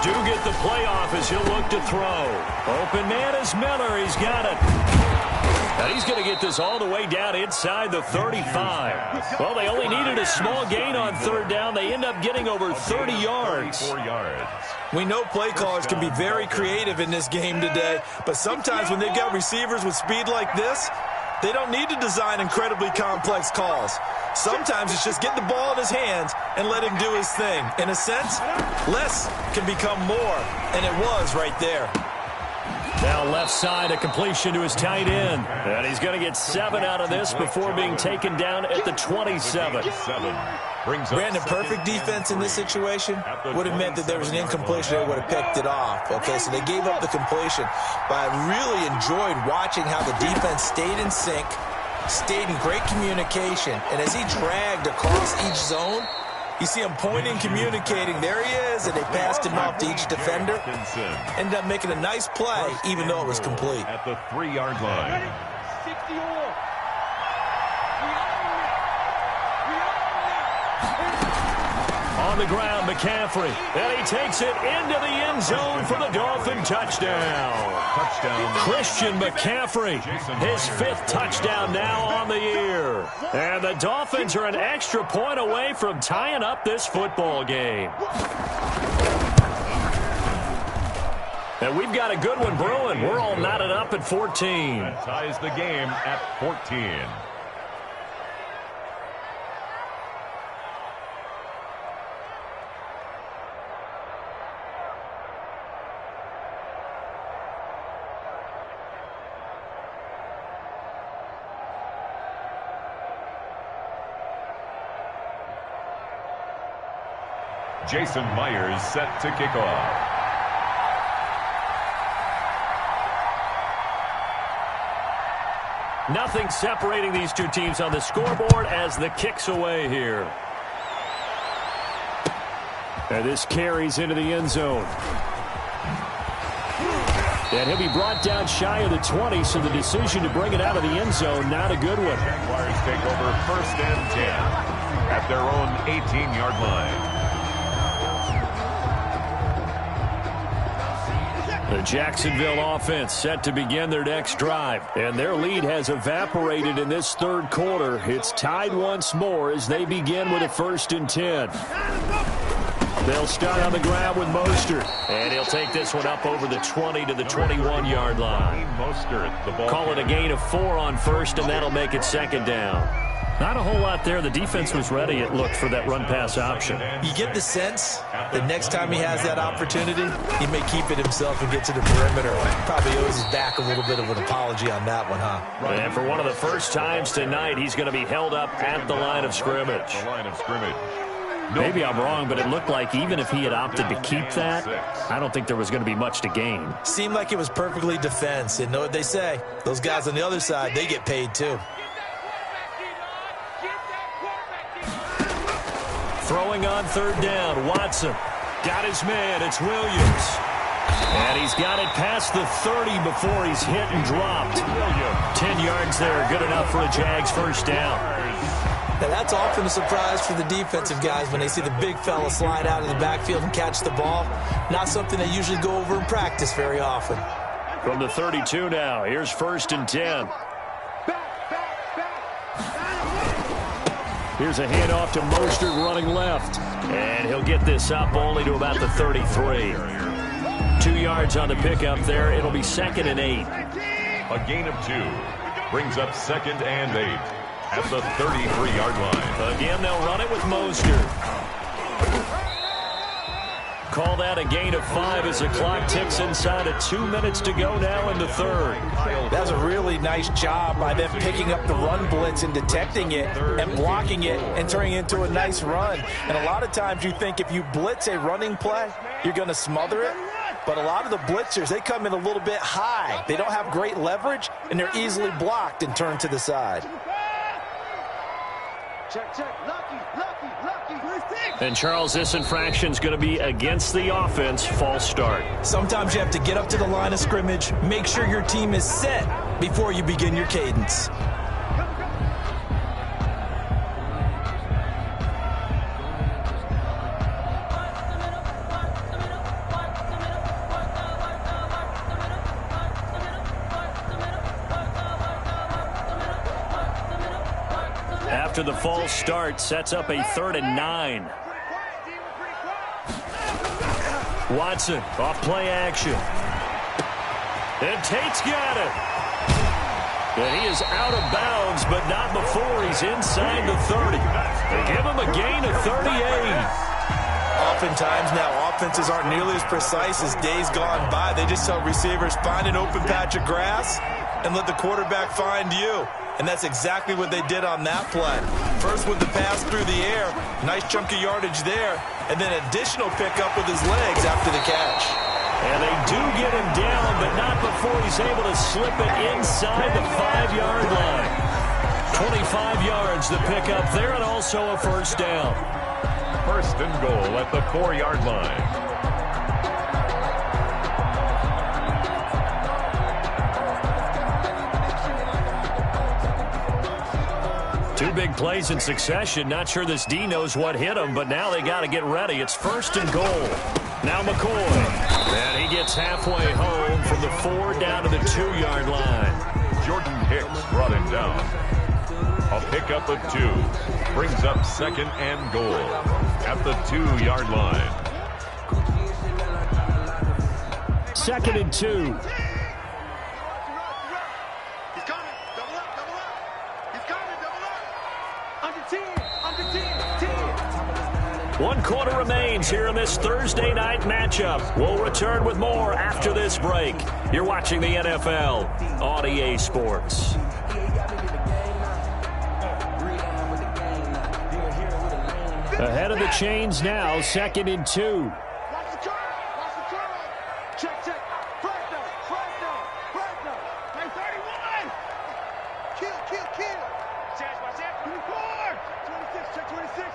Do get the playoff as he'll look to throw. Open man is Miller. He's got it. And he's going to get this all the way down inside the 35. Well, they only needed a small gain on third down. They end up getting over 30 yards. 4 yards. We know play callers can be very creative in this game today, but sometimes when they've got receivers with speed like this, they don't need to design incredibly complex calls. Sometimes it's just get the ball in his hands and let him do his thing. In a sense, less can become more, and it was right there. Now left side, a completion to his tight end. And he's going to get 7 out of this before being taken down at the 27. Brandon, perfect defense in this situation would have meant that there was an incompletion. They would have picked it off. Okay, so they gave up the completion. But I really enjoyed watching how the defense stayed in sync, stayed in great communication. And as he dragged across each zone, you see him pointing, communicating. There he is, and they passed him off to each defender. Ended up making a nice play, even though it was complete. At the 3-yard line. On the ground, McCaffrey. And he takes it into the end zone for the Dolphin touchdown. Christian McCaffrey, his 5th touchdown now on the year. And the Dolphins are an extra point away from tying up this football game. And we've got a good one brewing. We're all knotted up at 14. That ties the game at 14. Jason Myers set to kick off. Nothing separating these two teams on the scoreboard as the kick's away here. And this carries into the end zone. And he'll be brought down shy of the 20, so the decision to bring it out of the end zone, not a good one. Jaguars take over 1st and 10 at their own 18-yard line. The Jacksonville offense set to begin their next drive, and their lead has evaporated in this 3rd quarter. It's tied once more as they begin with a 1st and 10. They'll start on the ground with Mostert, and he'll take this one up over the 20 to the 21-yard line. Call it a gain of 4 on 1st, and that'll make it 2nd down. Not a whole lot there. The defense was ready, it looked, for that run-pass option. You get the sense that next time he has that opportunity, he may keep it himself and get to the perimeter. Probably owes his back a little bit of an apology on that one, huh? And for one of the first times tonight, he's going to be held up at the line of scrimmage. Maybe I'm wrong, but it looked like even if he had opted to keep that, I don't think there was going to be much to gain. Seemed like it was perfectly defense. And know what they say? Those guys on the other side, they get paid too. Throwing on 3rd down, Watson. Got his man, it's Williams. And he's got it past the 30 before he's hit and dropped. 10 yards there, good enough for a Jags 1st down. Now that's often a surprise for the defensive guys when they see the big fella slide out of the backfield and catch the ball. Not something they usually go over in practice very often. From the 32 now, here's 1st and 10. Here's a handoff to Mostert running left. And he'll get this up only to about the 33. 2 yards on the pickup there. It'll be 2nd and 8. A gain of 2 brings up 2nd and 8 at the 33-yard line. Again, they'll run it with Mostert. Call that a gain of 5 as the clock ticks inside of 2 minutes to go now in the 3rd. That's a really nice job by them picking up the run blitz and detecting it and blocking it and turning it into a nice run. And a lot of times you think if you blitz a running play, you're going to smother it. But a lot of the blitzers, they come in a little bit high. They don't have great leverage, and they're easily blocked and turned to the side. Check, check. Lucky. And Charles, this infraction's going to be against the offense. False start. Sometimes you have to get up to the line of scrimmage, make sure your team is set before you begin your cadence. After the false start, sets up a 3rd and 9. Watson off play action. And Tate's got it. And he is out of bounds, but not before he's inside the 30. They give him a gain of 38. Oftentimes now, offenses aren't nearly as precise as days gone by. They just tell receivers, find an open patch of grass and let the quarterback find you. And that's exactly what they did on that play. First with the pass through the air, nice chunk of yardage there, and then additional pickup with his legs after the catch. And they do get him down, but not before he's able to slip it inside the 5-yard line. 25 yards the pickup there, and also a 1st down. 1st and goal at the 4-yard line. Two big plays in succession. Not sure this D knows what hit him, but now they got to get ready. It's 1st and goal. Now McCoy. And he gets halfway home from the 4 down to the 2-yard line. Jordan Hicks brought him down. A pickup of 2 brings up 2nd and goal at the 2-yard line. 2nd and 2. One quarter remains here in this Thursday night matchup. We'll return with more after this break. You're watching the NFL on EA Sports. Ahead of the chains now, 2nd and 2. Check, check. Flag down. Hey, 31. Kill. Watch out. 24. 26, check 26.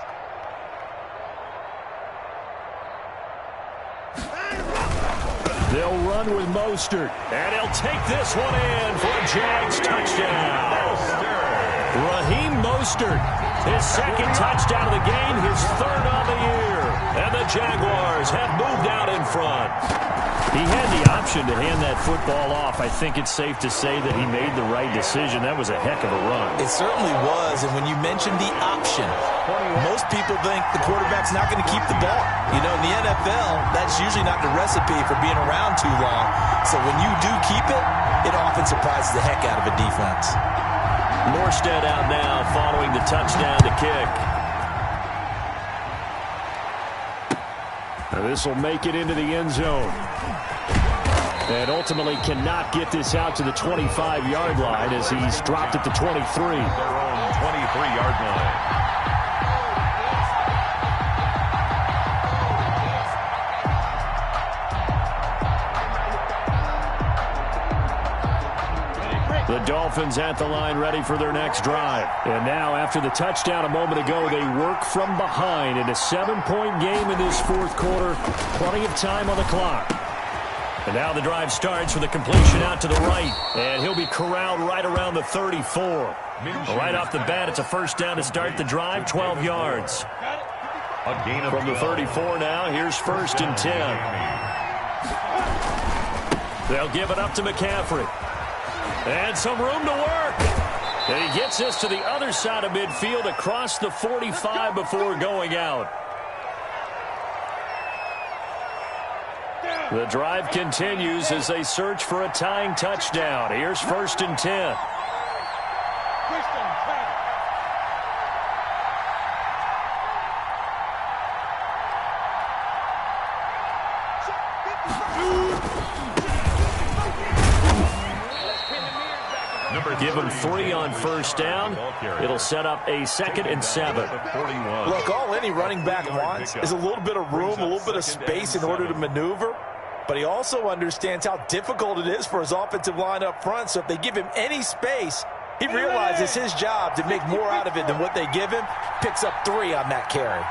They'll run with Mostert, and he'll take this one in for a Jags touchdown. Raheem Mostert, his 2nd touchdown of the game, his 3rd on the year. And the Jaguars have moved out in front. He had the option to hand that football off. I think it's safe to say that he made the right decision. That was a heck of a run. It certainly was, and when you mentioned the option, most people think the quarterback's not going to keep the ball. You know, in the NFL, that's usually not the recipe for being around too long. So when you do keep it, it often surprises the heck out of a defense. Morstead out now following the touchdown to kick. Now this will make it into the end zone. And ultimately cannot get this out to the 25-yard line as he's dropped at the 23. Their own 23-yard line. The Dolphins at the line ready for their next drive. And now after the touchdown a moment ago, they work from behind in a 7-point game in this 4th quarter. Plenty of time on the clock. And now the drive starts with a completion out to the right. And he'll be corralled right around the 34. Right off the bat, it's a 1st down to start the drive, 12 yards. A gain of from the 34 now, here's 1st and 10. They'll give it up to McCaffrey. And some room to work. And he gets this to the other side of midfield across the 45 before going out. The drive continues as they search for a tying touchdown. Here's 1st and 10. Give him 3 on 1st down. It'll set up a 2nd and 7. Look, all any running back wants is a little bit of room, a little bit of space in order to maneuver. But he also understands how difficult it is for his offensive line up front. So if they give him any space, he realizes his job to make more out of it than what they give him. Picks up 3 on that carry.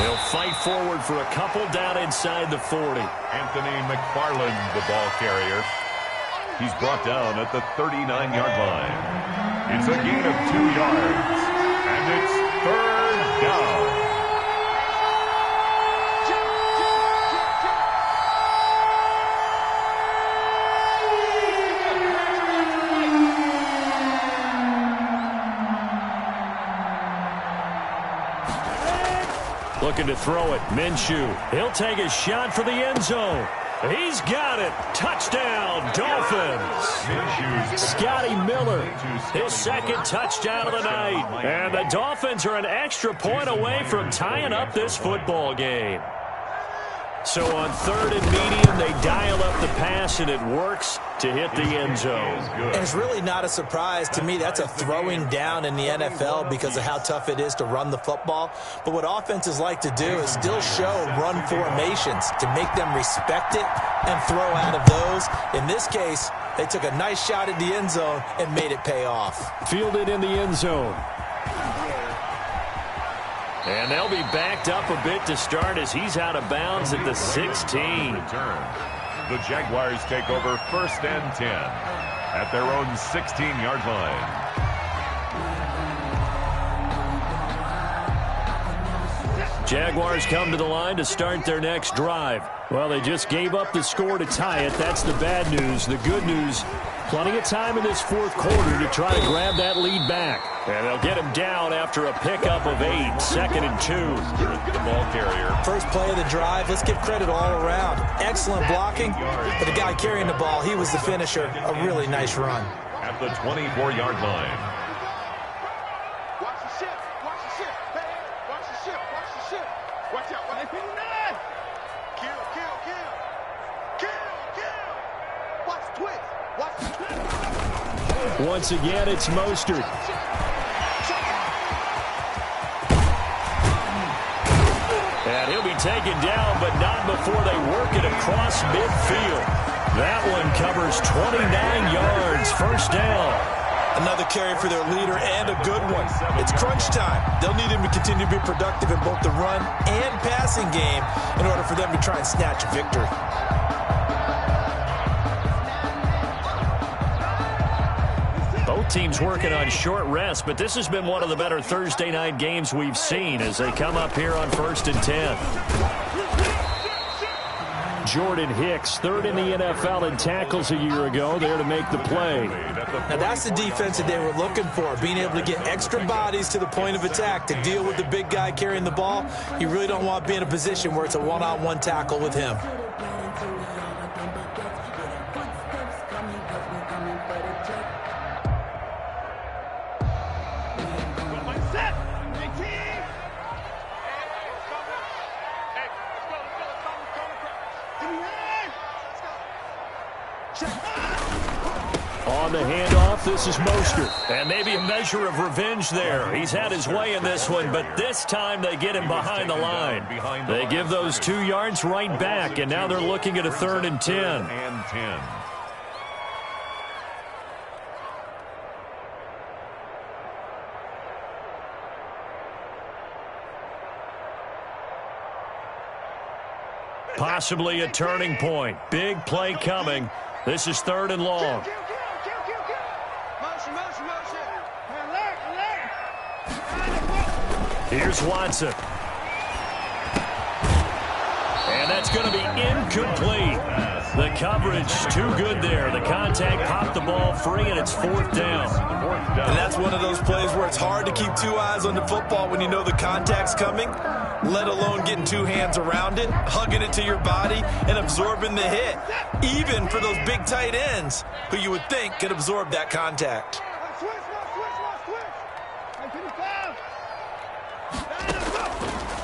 He'll fight forward for a couple down inside the 40. Anthony McFarland, the ball carrier. He's brought down at the 39-yard line. It's a gain of 2 yards, and it's 3rd down. Looking to throw it. Minshew. He'll take a shot for the end zone. He's got it. Touchdown, Dolphins. Scotty Miller, his 2nd touchdown of the night. And the Dolphins are an extra point away from tying up this football game. So on 3rd and medium, they dial up the pass, and it works to hit the end zone. And it's really not a surprise to me. That's a throwing down in the NFL because of how tough it is to run the football. But what offenses like to do is still show run formations to make them respect it and throw out of those. In this case, they took a nice shot at the end zone and made it pay off. Fielded in the end zone. And they'll be backed up a bit to start as he's out of bounds at the 16. The Jaguars take over 1st and 10 at their own 16-yard line. Jaguars come to the line to start their next drive. Well, they just gave up the score to tie it. That's the bad news. The good news, plenty of time in this 4th quarter to try to grab that lead back. And they'll get him down after a pickup of 8, 2nd and 2. The ball carrier. First play of the drive, let's give credit all around. Excellent blocking, but the guy carrying the ball, he was the finisher. A really nice run. At the 24-yard line. Watch the ship. Watch the ship. Hey, watch the ship. Watch the ship. Watch out. Watch the 59. Kill, kill, kill. Kill, kill. Watch the twist. Watch the twist. Once again, it's Mostert. And he'll be taken down, but not before they work it across midfield. That one covers 29 yards. 1st down. Another carry for their leader and a good one. It's crunch time. They'll need him to continue to be productive in both the run and passing game in order for them to try and snatch a victory. Both teams working on short rest, but this has been one of the better Thursday night games we've seen as they come up here on 1st and 10. Jordan Hicks, 3rd in the NFL in tackles a year ago, there to make the play. Now that's the defense that they were looking for, being able to get extra bodies to the point of attack to deal with the big guy carrying the ball. You really don't want to be in a position where it's a one-on-one tackle with him. On the handoff, this is Mostert. And maybe a measure of revenge there. He's had his way in this one, but this time they get him behind the line. They give those 2 yards right back, and now they're looking at a 3rd and 10. Possibly a turning point. Big play coming. This is 3rd and long. Here's Watson. And And that's going to be incomplete. The coverage too good there. The contact popped the ball free, and it's 4th down. And that's one of those plays where it's hard to keep 2 eyes on the football when you know the contact's coming, let alone getting 2 hands around it, hugging it to your body, and absorbing the hit. Even for those big tight ends who you would think could absorb that contact.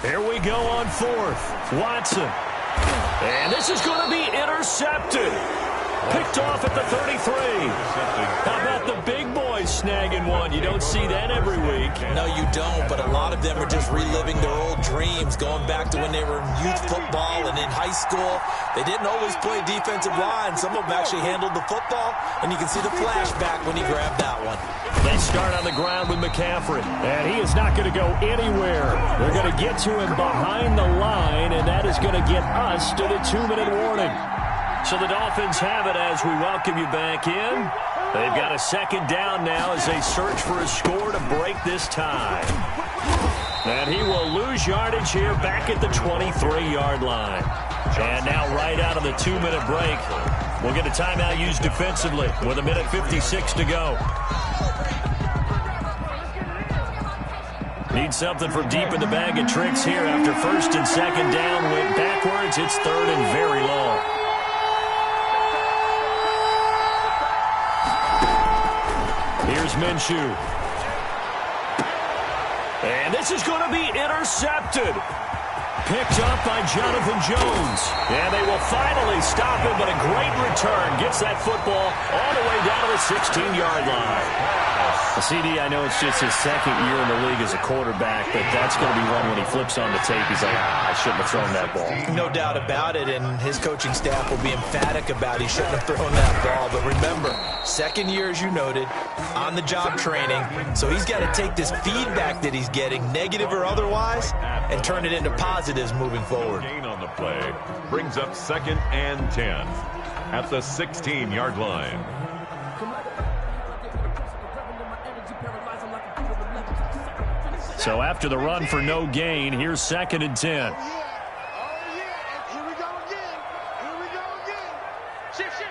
Here we go on 4th. Watson. And this is going to be intercepted. Picked off at the 33. How about the big boys snagging one? You don't see that every week. No, you don't, but a lot of them are just reliving their old dreams, going back to when they were in youth football and in high school. They didn't always play defensive line. Some of them actually handled the football, and you can see the flashback when he grabbed that one. They start on the ground with McCaffrey, and he is not going to go anywhere. They're going to get to him behind the line, and that is going to get us to the 2-minute warning. So the Dolphins have it as we welcome you back in. They've got a 2nd down now as they search for a score to break this tie. And he will lose yardage here back at the 23-yard line. And now right out of the 2-minute break, we'll get a timeout used defensively with 1:56 to go. Need something from deep in the bag of tricks here after 1st and 2nd down went backwards. It's 3rd and very long. Here's Minshew. And this is going to be intercepted. Picked up by Jonathan Jones. And they will finally stop him, but a great return. Gets that football all the way down to the 16-yard line. CD, I know it's just his 2nd year in the league as a quarterback, but that's going to be one when he flips on the tape. He's like, I shouldn't have thrown that ball. No doubt about it, and his coaching staff will be emphatic about he shouldn't have thrown that ball. But remember, 2nd year, as you noted, on-the-job training, so he's got to take this feedback that he's getting, negative or otherwise, and turn it into positives moving forward. Gain on the play brings up 2nd and 10 at the 16-yard line. So after the run for no gain, here's 2nd and 10. Here we go again. Here we go again. Shift.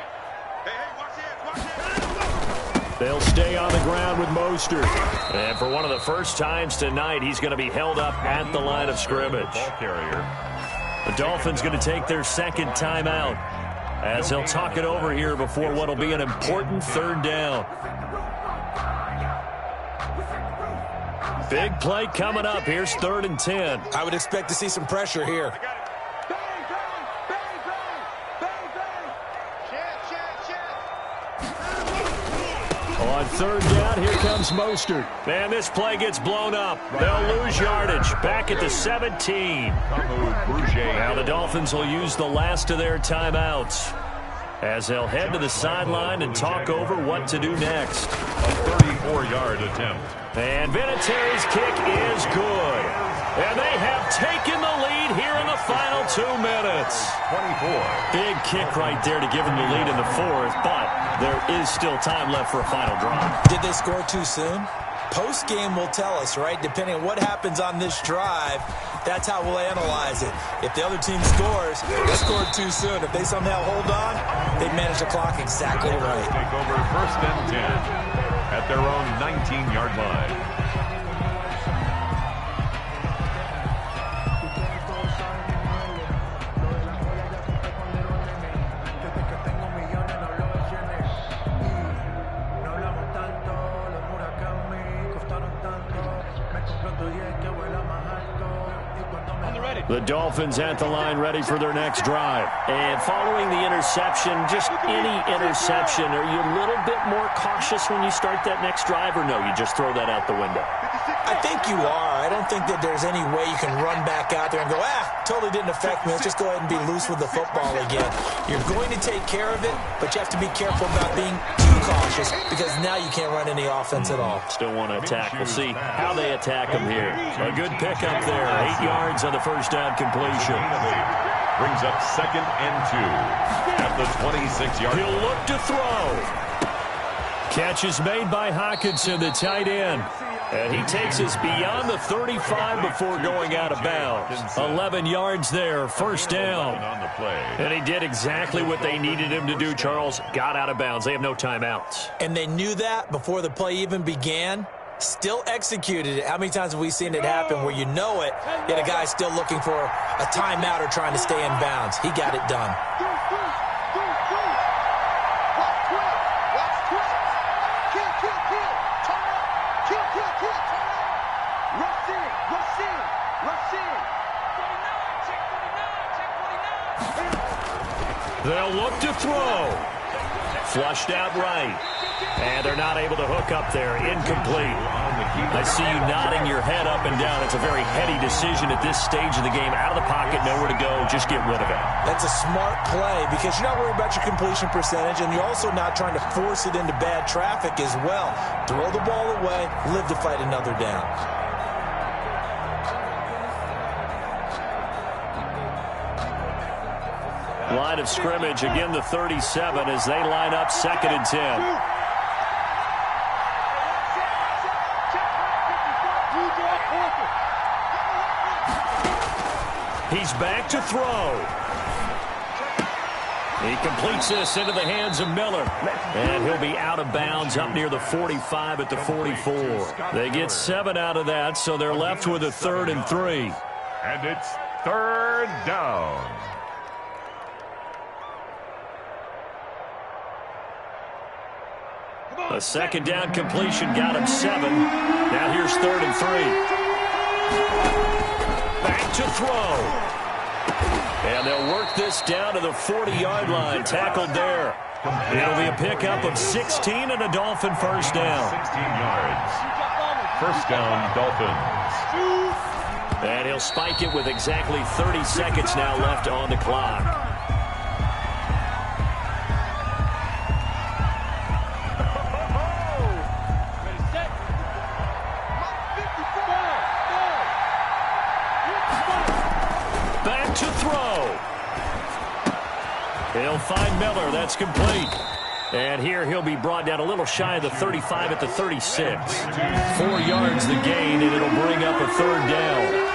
Hey, watch it. They'll stay on the ground with Mostert. And for one of the first times tonight, he's going to be held up at the line of scrimmage. Ball carrier. The Dolphins going to take their 2nd timeout as they'll talk it over here before what will be an important 3rd down. Big play coming up. Here's 3rd and 10. I would expect to see some pressure here. On 3rd down, here comes Mostert. And this play gets blown up. They'll lose yardage. Back at the 17. Now the Dolphins will use the last of their timeouts as they'll head to the sideline and talk over what to do next. A 34-yard attempt. And Vinatieri's kick is good. And they have taken the lead here in the final 2 minutes. 24. Big kick right there to give them the lead in the 4th, but there is still time left for a final drive. Did they score too soon? Post-game will tell us, right? Depending on what happens on this drive, that's how we'll analyze it. If the other team scores, they scored too soon. If they somehow hold on, they've managed the clock exactly right. Take over 1st and 10 at their own 19-yard line. The Dolphins at the line ready for their next drive. And following the interception, just any interception, are you a little bit more cautious when you start that next drive, or no, you just throw that out the window? I think you are. I don't think that there's any way you can run back out there and go, totally didn't affect me. Let's just go ahead and be loose with the football again. You're going to take care of it, but you have to be careful about being too cautious because now you can't run any offense at all. Still want to attack. We'll see how they attack them here. A good pickup there. 8 yards on the first down completion. Brings up 2nd and 2 at the 26-yard line. He'll look to throw. Catch is made by Hawkinson, the tight end. And he takes us beyond the 35 before going out of bounds. 11 yards there, first down. And he did exactly what they needed him to do, Charles. Got out of bounds. They have no timeouts. And they knew that before the play even began. Still executed it. How many times have we seen it happen where you know it, yet a guy's still looking for a timeout or trying to stay in bounds? He got it done. They'll look to throw. Flushed out right. And they're not able to hook up there. Incomplete. I see you nodding your head up and down. It's a very heady decision at this stage of the game. Out of the pocket, nowhere to go. Just get rid of it. That's a smart play because you're not worried about your completion percentage, and you're also not trying to force it into bad traffic as well. Throw the ball away, live to fight another down. Line of scrimmage, again the 37 as they line up 2nd and 10. He's back to throw. He completes this into the hands of Miller. And he'll be out of bounds up near the 45 at the 44. They get 7 out of that, so they're left with a 3rd and 3. And it's 3rd down. A 2nd down completion got him 7. Now here's 3rd and 3. Back to throw. And they'll work this down to the 40-yard line. Tackled there. It'll be a pickup of 16 and a Dolphin first down. 16 yards. First down, Dolphins. And he'll spike it with exactly 30 seconds now left on the clock. He'll find Miller. That's complete. And here he'll be brought down a little shy of the 35 at the 36. 4 yards the gain, and it'll bring up a 3rd down.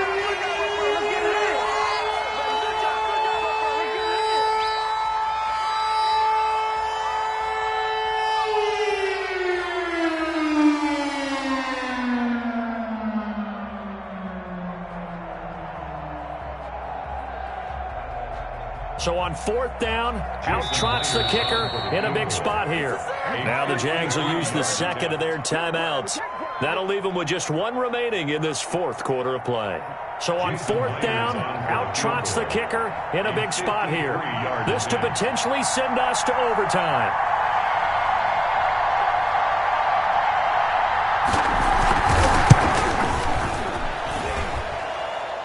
So on 4th down, out trots the kicker in a big spot here. Now the Jags will use the 2nd of their timeouts. That'll leave them with just 1 remaining in this 4th quarter of play. So on 4th down, out trots the kicker in a big spot here. This to potentially send us to overtime.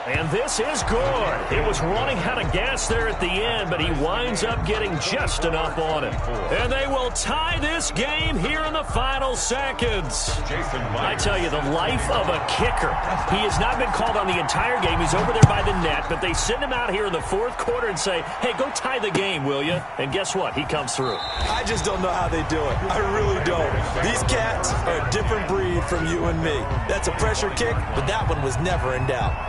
And this is good. It was running out of gas there at the end, but he winds up getting just enough on it. And they will tie this game here in the final seconds. I tell you, the life of a kicker. He has not been called on the entire game. He's over there by the net, but they send him out here in the 4th quarter and say, hey, go tie the game, will you? And guess what? He comes through. I just don't know how they do it. I really don't. These cats are a different breed from you and me. That's a pressure kick, but that one was never in doubt.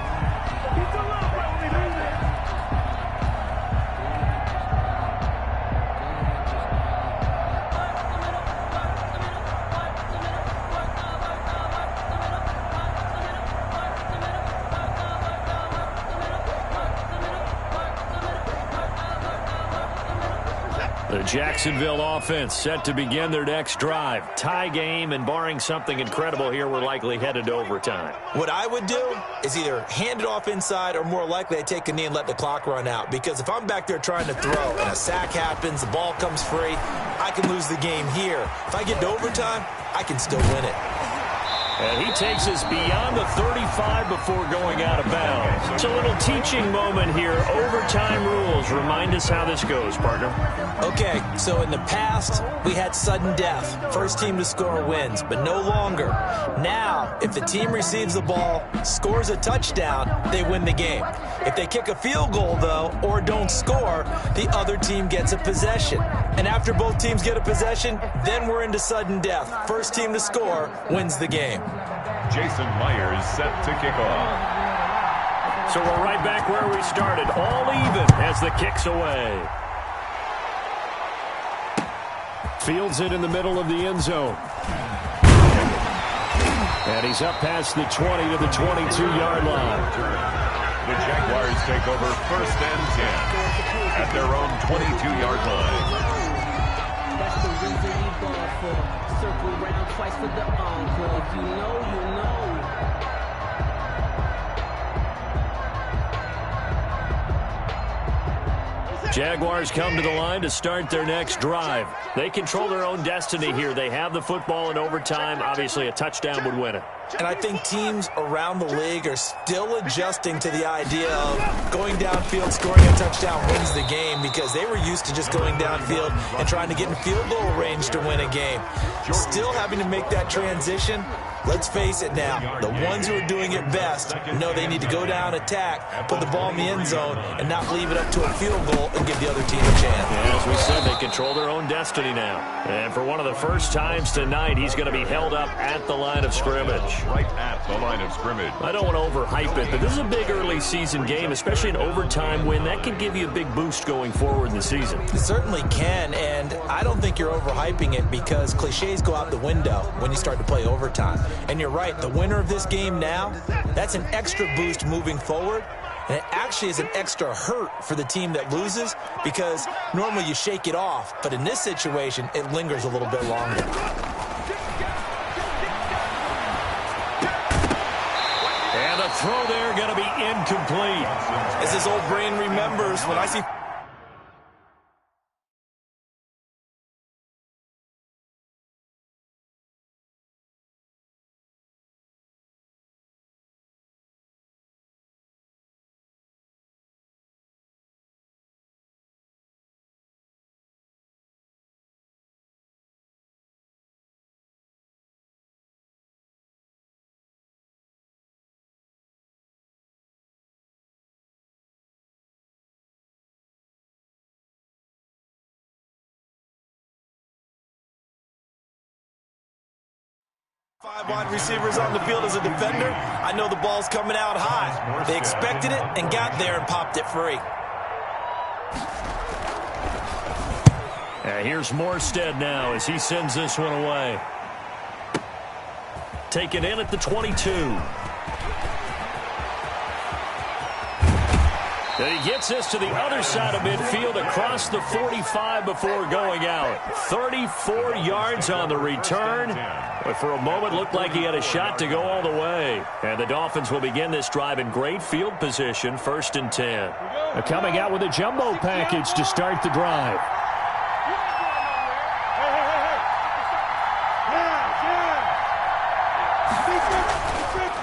The Jacksonville offense set to begin their next drive. Tie game, and barring something incredible here, we're likely headed to overtime. What I would do is either hand it off inside or more likely I take a knee and let the clock run out. Because if I'm back there trying to throw and a sack happens, the ball comes free, I can lose the game here. If I get to overtime, I can still win it. And he takes us beyond the 35 before going out of bounds. It's a little teaching moment here. Overtime rules. Remind us how this goes, partner. Okay, so in the past, we had sudden death. First team to score wins, but no longer. Now, if the team receives the ball, scores a touchdown, they win the game. If they kick a field goal, though, or don't score, the other team gets a possession. And after both teams get a possession, then we're into sudden death. First team to score wins the game. Jason Myers set to kick off. So we're right back where we started, all even as the kick's away. Fields it in the middle of the end zone. And he's up past the 20 to the 22-yard line. The Jaguars take over 1st and 10 at their own 22-yard line. That's the reason we ball for. Circle round twice for the encore. If you know, you know. Jaguars come to the line to start their next drive. They control their own destiny here. They have the football in overtime. Obviously, a touchdown would win it. And I think teams around the league are still adjusting to the idea of going downfield, scoring a touchdown wins the game, because they were used to just going downfield and trying to get in field goal range to win a game. Still having to make that transition. Let's face it now, the ones who are doing it best know they need to go down, attack, put the ball in the end zone, and not leave it up to a field goal and give the other team a chance. And as we said, they control their own destiny now. And for one of the first times tonight, he's going to be held up at the line of scrimmage. Right at the line of scrimmage. I don't want to overhype it, but this is a big early season game, especially an overtime win. That can give you a big boost going forward in the season. It certainly can, and I don't think you're overhyping it, because cliches go out the window when you start to play overtime. And you're right, the winner of this game now, that's an extra boost moving forward. And it actually is an extra hurt for the team that loses, because normally you shake it off. But in this situation, it lingers a little bit longer. And the throw there going to be incomplete. As his old brain remembers, when I see... Five wide receivers on the field as a defender. I know the ball's coming out high. They expected it and got there and popped it free. Here's Morstead now as he sends this one away. Taken in at the 22. And he gets this to the other side of midfield across the 45 before going out. 34 yards on the return. But for a moment, looked like he had a shot to go all the way. And the Dolphins will begin this drive in great field position, 1st and 10. They're coming out with a jumbo package to start the drive.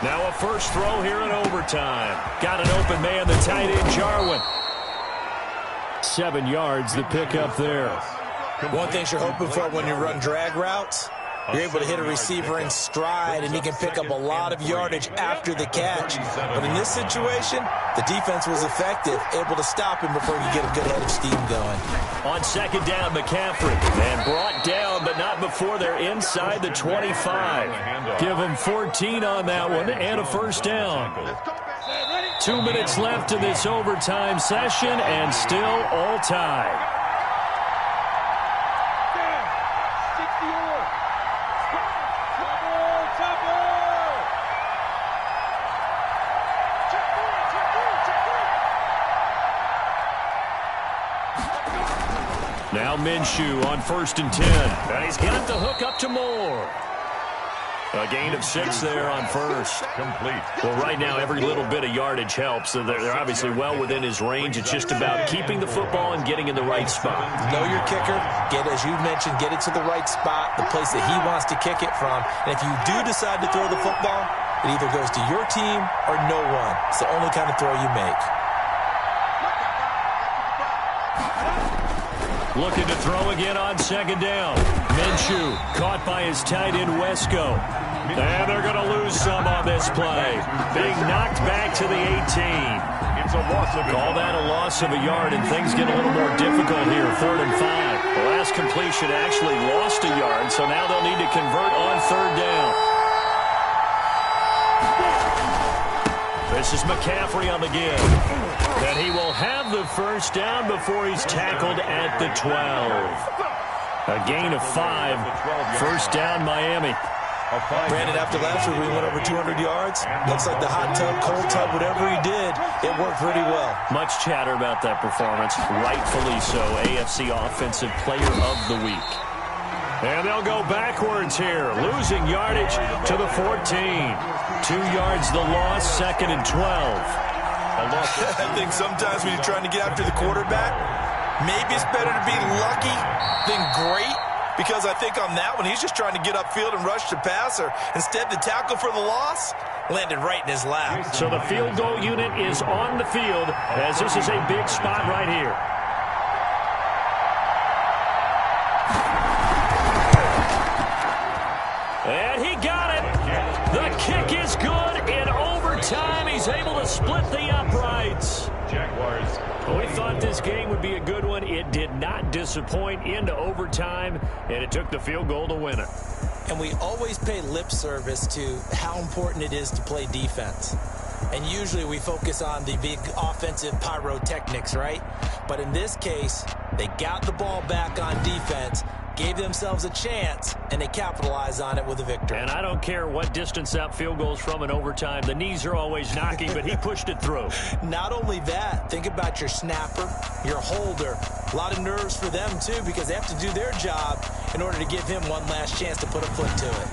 Now a first throw here in overtime. Got an open man, the tight end, Jarwin. 7 yards, the pickup there. One thing you're hoping for when you run drag routes, you're able to hit a receiver in stride, and he can pick up a lot of yardage after the catch. But in this situation, the defense was effective, able to stop him before he get a good head of steam going. On 2nd down, McCaffrey. And brought down, but not before they're inside the 25. Give him 14 on that one and a first down. 2 minutes left in this overtime session, and still all tied. Now Minshew on 1st and 10. And he's got the hook up to Moore. A gain of 6 there on first. Complete. Well, right now, every little bit of yardage helps. So they're obviously well within his range. It's just about keeping the football and getting in the right spot. Know your kicker. Get, as you mentioned, get it to the right spot, the place that he wants to kick it from. And if you do decide to throw the football, it either goes to your team or no one. It's the only kind of throw you make. Looking to throw again on 2nd down. Minshew caught by his tight end, Wesco. And they're going to lose some on this play. Being knocked back to the 18. It's a loss of a Call that a loss of a yard, and things get a little more difficult here. 3rd and 5. The last completion actually lost a yard, so now they'll need to convert on 3rd down. This is McCaffrey on the give. And he will have the first down before he's tackled at the 12. A gain of 5. First down, Miami. Brandon, after last week, we went over 200 yards. Looks like the hot tub, cold tub, whatever he did, it worked pretty well. Much chatter about that performance. Rightfully so. AFC Offensive Player of the Week. And they'll go backwards here. Losing yardage to the 14. 2 yards the loss, 2nd and 12. I think sometimes when you're trying to get after the quarterback, maybe it's better to be lucky than great. Because I think on that one, he's just trying to get upfield and rush the passer. Instead, the tackle for the loss landed right in his lap. So the field goal unit is on the field as this is a big spot right here. And he got it. The kick is good in overtime. He's able to split the uprights. Jaguars. We thought this game would be a good one. It did not disappoint into overtime, and it took the field goal to win it. And we always pay lip service to how important it is to play defense. And usually we focus on the big offensive pyrotechnics, right? But in this case, they got the ball back on defense, gave themselves a chance, and they capitalized on it with a victory. And I don't care what distance that field goes from in overtime. The knees are always knocking, but he pushed it through. Not only that, think about your snapper, your holder. A lot of nerves for them, too, because they have to do their job in order to give him one last chance to put a foot to it.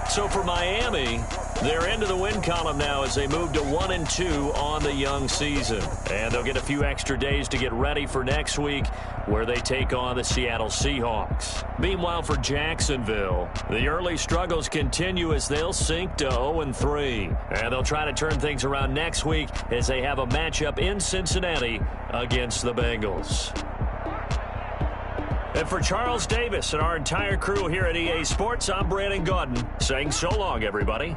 So for Miami, they're into the win column now as they move to 1-2 on the young season. And they'll get a few extra days to get ready for next week where they take on the Seattle Seahawks. Meanwhile, for Jacksonville, the early struggles continue as they'll sink to 0-3. And they'll try to turn things around next week as they have a matchup in Cincinnati against the Bengals. And for Charles Davis and our entire crew here at EA Sports, I'm Brandon Gaudin saying so long, everybody.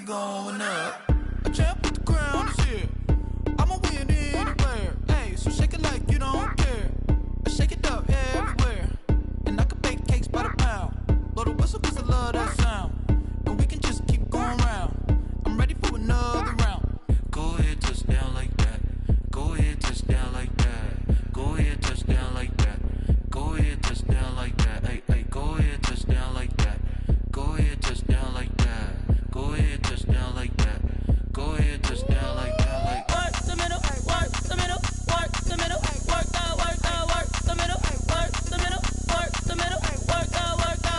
Going up, a champ with the crown is here. I'ma win anywhere. Hey, so shake it like you don't care. I shake it up everywhere, and I can bake cakes by the pound. Blow the whistle 'cause I love that sound, and we can just keep going round. I'm ready for another round. Go ahead, touchdown like that. Go ahead, touchdown like that. Go ahead, touchdown like that. Go ahead, touchdown like that. Hey, hey, go ahead, touchdown like that. Go ahead, touchdown like that. Go ahead, touchdown like that. Go ahead, touchdown like that. Like work the middle, work the middle, work the middle, work the middle, work the middle, work the middle, work the middle, work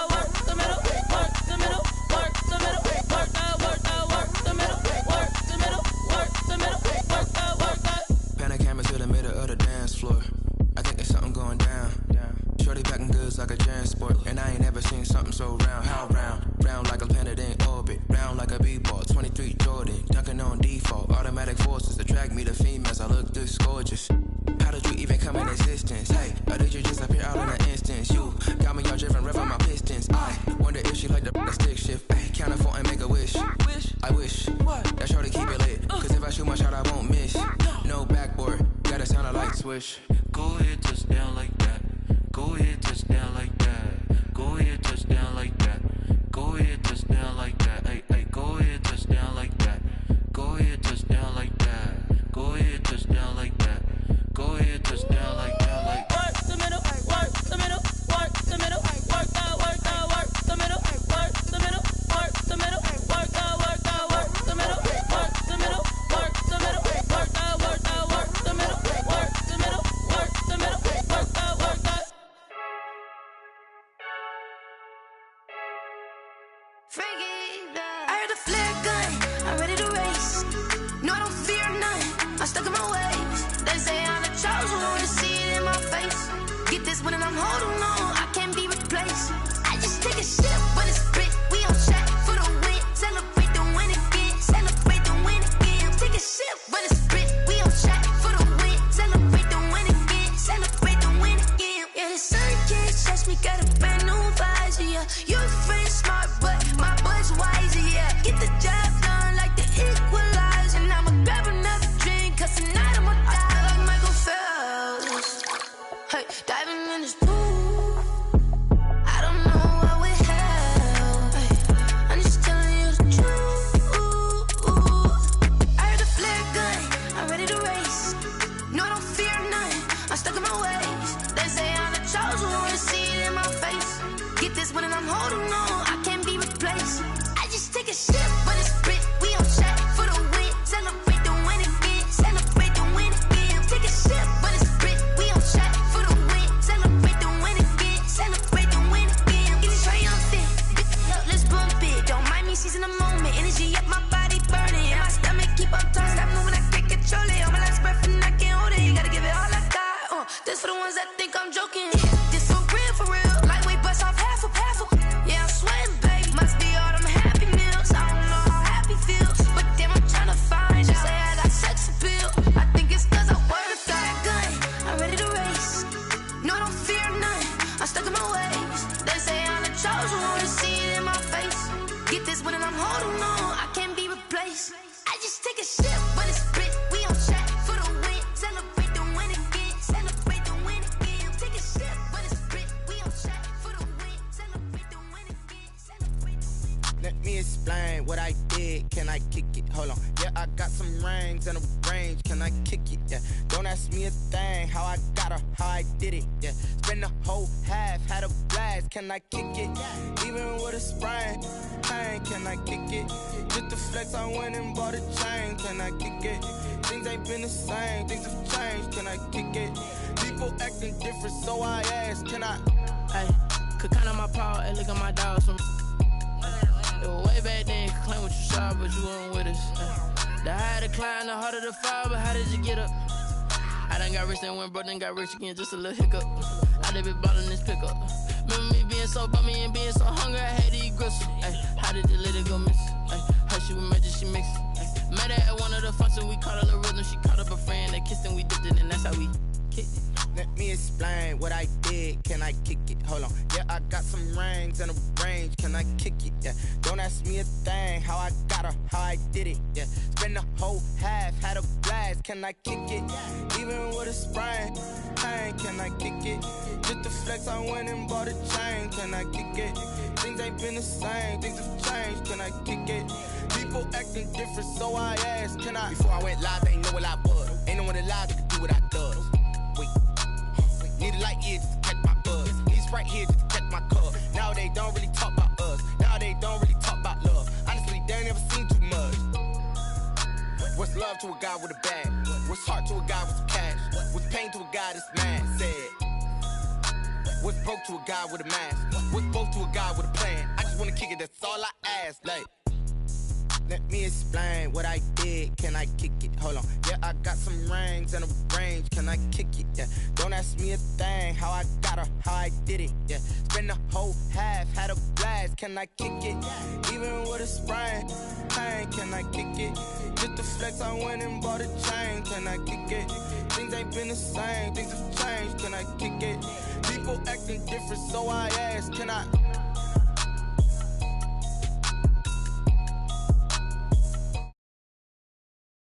the middle, work the middle, work the middle, work the middle, work the middle, work the middle, work the. Panic camera to the middle of the dance floor. I think there's something going down. Shorty packing goods like a transport, and I ain't never seen something so round. How round? Round like a planet in orbit, round like a b-ball. 23 Jordan, dunking on default. Automatic forces attract me to females. I look this gorgeous. How did you even come in existence? Hey, or did you just appear out in an instance? You got me all driven, revving my pistons. I wonder if she like the stick shift. Hey, count a 4 and make a wish. I wish that shorty keep it lit, 'cause if I shoot my shot, I won't miss. No backboard, gotta sound a light switch. Go ahead, touchdown like that. Go ahead, touchdown like that. Go ahead, touchdown like that. Go ahead, touchdown like that. Hey, hey, go ahead, touchdown like that. Go Hey, diving in this pool. I don't know what we have. Hey, I'm just telling you the truth. I heard the flare gun. I'm ready to race. No, I don't fear none. I'm stuck in my ways. They say I'm the chosen one. See it in my face. Get this one and I'm holding on. I can't be replaced. I just take a shit, but it's split. We on track for the win. Celebrate the win again. Celebrate the win again. Take a shit, but it's split. We on track for the win. Celebrate the win again. Celebrate the win again. Get it triumphant. Let's bump it. Don't mind me seizing the moment. Energy up my body burning. And my stomach keep up turning. Stop moving, I can't control it. On my last breath and I can't hold it. You gotta give it all I got. This for the ones that think I'm joking. This for real, for real. Lightweight bust off half of. Yeah, I'm sweating, baby. Must be all them happy meals. I don't know how happy feels, but damn, I'm trying to find. She say I got sex appeal. I think it's cause I wear the flag gun. I'm ready to race. No, I don't fear none. I'm stuck in my ways. They say I'm the chosen one. To see it in my face. Get this one and I'm holding on. I can't be replaced. I just take a shit, but it's split. We on track for the win. Celebrate the win again. Celebrate the win again. Take a shit, but it's split. We on track for the win. Celebrate the win again. Celebrate the win. Let me explain what I did. Can I kick it? Hold on. Yeah, I got some rings and a range. Can I kick it? Yeah. Don't ask me a thing. How I got her, how I did it. Yeah. Spend the whole half, had a blast. Can I kick it? Even with a sprain. Pain, can I kick it? Just to flex, I went and bought a chain. Can I kick it? Things ain't been the same. Things have changed. Can I kick it? People acting different, so I asked. Can I? Hey, could count on my paw and look at my dogs from. It was way back then, could claim what you saw, but you weren't with us. The higher the climb, the harder the fall, but how did you get up? I done got rich and went broke, then got rich again, just a little hiccup. I done been ballin' this pickup. Remember me being so bummy and being so hungry, I had to eat gristle. Ay, how did you let it go miss? Ay, her she was magic, she mixed. Met her at one of the functions, we caught a little rhythm, she caught up a friend, they kissed and we dipped it, and that's how we kicked it. Let me explain what I did. Can I kick it? Hold on. Yeah, I got some rings and a range. Can I kick it? Yeah. Don't ask me a thing. How I got her, how I did it. Yeah. Spend the whole half, had a blast. Can I kick it? Even with a sprain. Pain, can I kick it? Just to flex, I went and bought a chain. Can I kick it? Things ain't been the same. Things have changed. Can I kick it? People acting different, so I asked. Can I? Before I went live, they ain't know what I was. Ain't no one alive that could do what I does. Wait. Need a light here just to catch my buzz. He's right here just to catch my cup. Now they don't really talk about us. Now they don't really talk about love. Honestly, they ain't never seen too much. What's love to a guy with a bag? What's heart to a guy with some cash? What's pain to a guy that's mad? Said. What's broke to a guy with a mask? What's both to a guy with a plan? I just wanna kick it, that's all I ask. Like, let me explain what I did. Can I kick it? Hold on. Yeah, I got some rings and a range. Can I kick it? Yeah. Don't ask me a thing. How I got her, how I did it. Yeah. Spend the whole half, had a blast. Can I kick it? Even with a sprain. Pain, can I kick it? Just to flex, I went and bought a chain. Can I kick it? Things ain't been the same. Things have changed. Can I kick it? People acting different, so I asked. Can I?